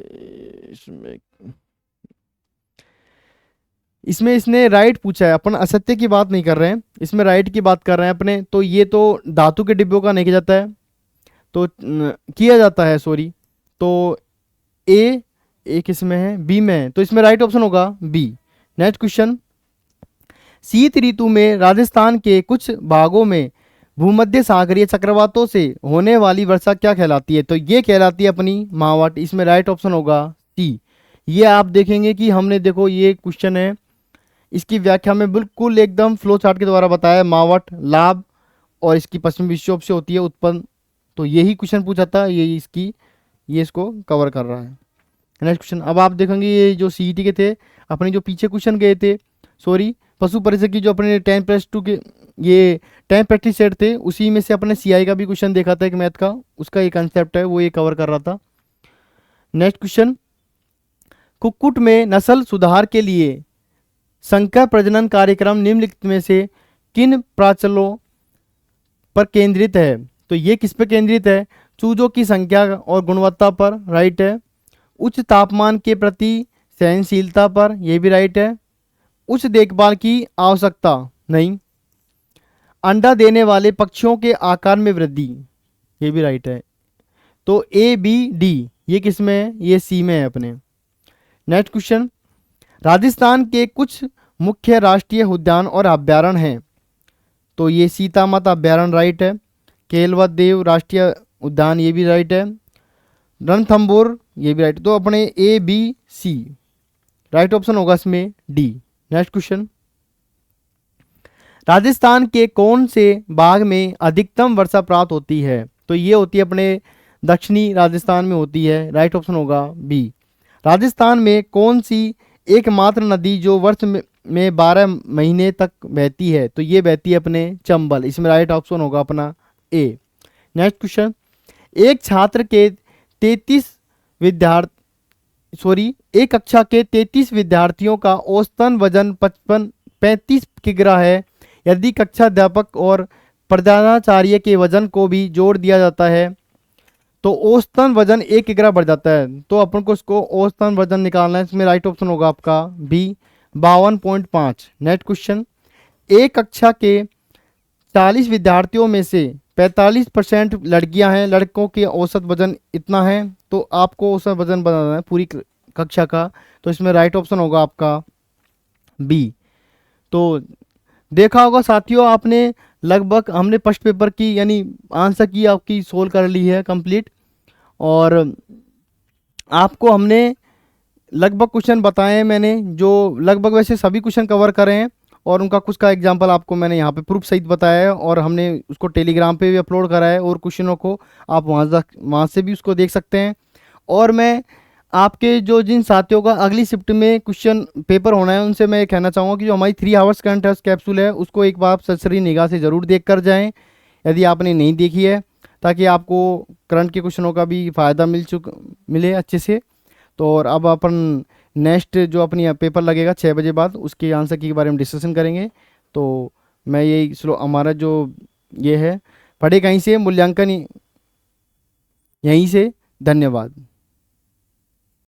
इसमें इसने राइट पूछा है। अपन असत्य की बात नहीं कर रहे हैं, इसमें राइट की बात कर रहे हैं अपने। तो ये तो धातु के डिब्बों का नहीं किया जाता है, तो किया जाता है सॉरी। तो ए किसमें है? बी में है, तो इसमें राइट ऑप्शन होगा बी। नेक्स्ट क्वेश्चन, शीत ऋतु में राजस्थान के कुछ भागों में भूमध्य सागरीय चक्रवातों से होने वाली वर्षा क्या कहलाती है? तो ये कहलाती है अपनी मावट। इसमें राइट ऑप्शन होगा सी। ये आप देखेंगे कि हमने देखो ये क्वेश्चन है, इसकी व्याख्या में बिल्कुल एकदम फ्लो चार्ट के द्वारा बताया मावट लाभ और इसकी पश्चिमी विक्षोभ से होती है उत्पन्न। तो यही क्वेश्चन पूछा था, ये इसको कवर कर रहा है। नेक्स्ट क्वेश्चन, अब आप देखेंगे ये जो सीईटी के थे अपने जो पीछे क्वेश्चन गए थे, सॉरी पशु परिचय की जो अपने 10+2 के ये 10 प्रैक्टिस सेट थे, उसी में से अपने सीआई का भी क्वेश्चन देखा था एक मैथ का, उसका एक कंसेप्ट है वो ये कवर कर रहा था। नेक्स्ट क्वेश्चन, कुक्कुट में नस्ल सुधार के लिए संकर प्रजनन कार्यक्रम निम्नलिखित में से किन प्राचलों पर केंद्रित है? तो ये किस पर केंद्रित है? चूजों की संख्या और गुणवत्ता पर, राइट है। उच्च तापमान के प्रति सहनशीलता पर, यह भी राइट है। उच्च देखभाल की आवश्यकता, नहीं। अंडा देने वाले पक्षियों के आकार में वृद्धि, ये भी राइट है। तो ए बी डी ये किस में है? ये सी में है अपने। नेक्स्ट क्वेश्चन, राजस्थान के कुछ मुख्य राष्ट्रीय उद्यान और अभ्यारण्य हैं, तो ये सीता माता अभ्यारण्य राइट है। केलवत देव राष्ट्रीय उद्यान, ये भी राइट है। रणथंबोर, ये भी राइट। तो अपने A B C right option होगा इसमें डी। नेक्स्ट क्वेश्चन, राजस्थान के कौन से भाग में अधिकतम वर्षा प्राप्त होती है? तो ये होती है अपने दक्षिणी राजस्थान में होती है, राइट ऑप्शन होगा बी। राजस्थान में कौन सी एकमात्र नदी जो वर्ष में 12 महीने तक बहती है? तो ये बहती है अपने चंबल, इसमें राइट ऑप्शन होगा अपना ए। नेक्स्ट क्वेश्चन, एक छात्र के 33 एक कक्षा के 33 विद्यार्थियों का औसतन वजन 35 किग्रा है। यदि कक्षा अध्यापक और प्रधानाचार्य के वजन को भी जोड़ दिया जाता है तो औसतन वजन 1 किग्रा बढ़ जाता है। तो अपन को इसको औसतन वजन निकालना है, इसमें राइट ऑप्शन होगा आपका बी 52.5। नेक्स्ट क्वेश्चन, एक कक्षा के 40 विद्यार्थियों में से 45% लड़कियां हैं, लड़कों के औसत वजन इतना है, तो आपको औसत वजन बनाना है पूरी कक्षा का, तो इसमें राइट ऑप्शन होगा आपका बी। तो देखा होगा साथियों आपने लगभग हमने फर्स्ट पेपर की यानी आंसर की आपकी सोल्व कर ली है कंप्लीट, और आपको हमने लगभग क्वेश्चन बताए हैं मैंने, जो लगभग वैसे सभी क्वेश्चन कवर करे हैं, और उनका कुछ का एग्जांपल आपको मैंने यहाँ पे प्रूफ सहित बताया है, और हमने उसको टेलीग्राम पे भी अपलोड करा है, और क्वेश्चनों को आप वहाँ से भी उसको देख सकते हैं। और मैं आपके जो जिन साथियों का अगली शिफ्ट में क्वेश्चन पेपर होना है उनसे मैं कहना चाहूँगा कि जो हमारी 3 आवर्स करंट अफेयर्स कैप्सूल है उसको एक बार आप सरसरी निगाह से ज़रूर देख कर जाएँ यदि आपने नहीं देखी है, ताकि आपको करंट के क्वेश्चनों का भी फ़ायदा मिले अच्छे से। तो और अब अपन नेक्स्ट जो अपनी पेपर लगेगा 6 बजे बाद उसके आंसर की के बारे में डिस्कशन करेंगे। तो मैं यही हमारा जो ये है पढ़े कहीं से मूल्यांकन यहीं से। धन्यवाद।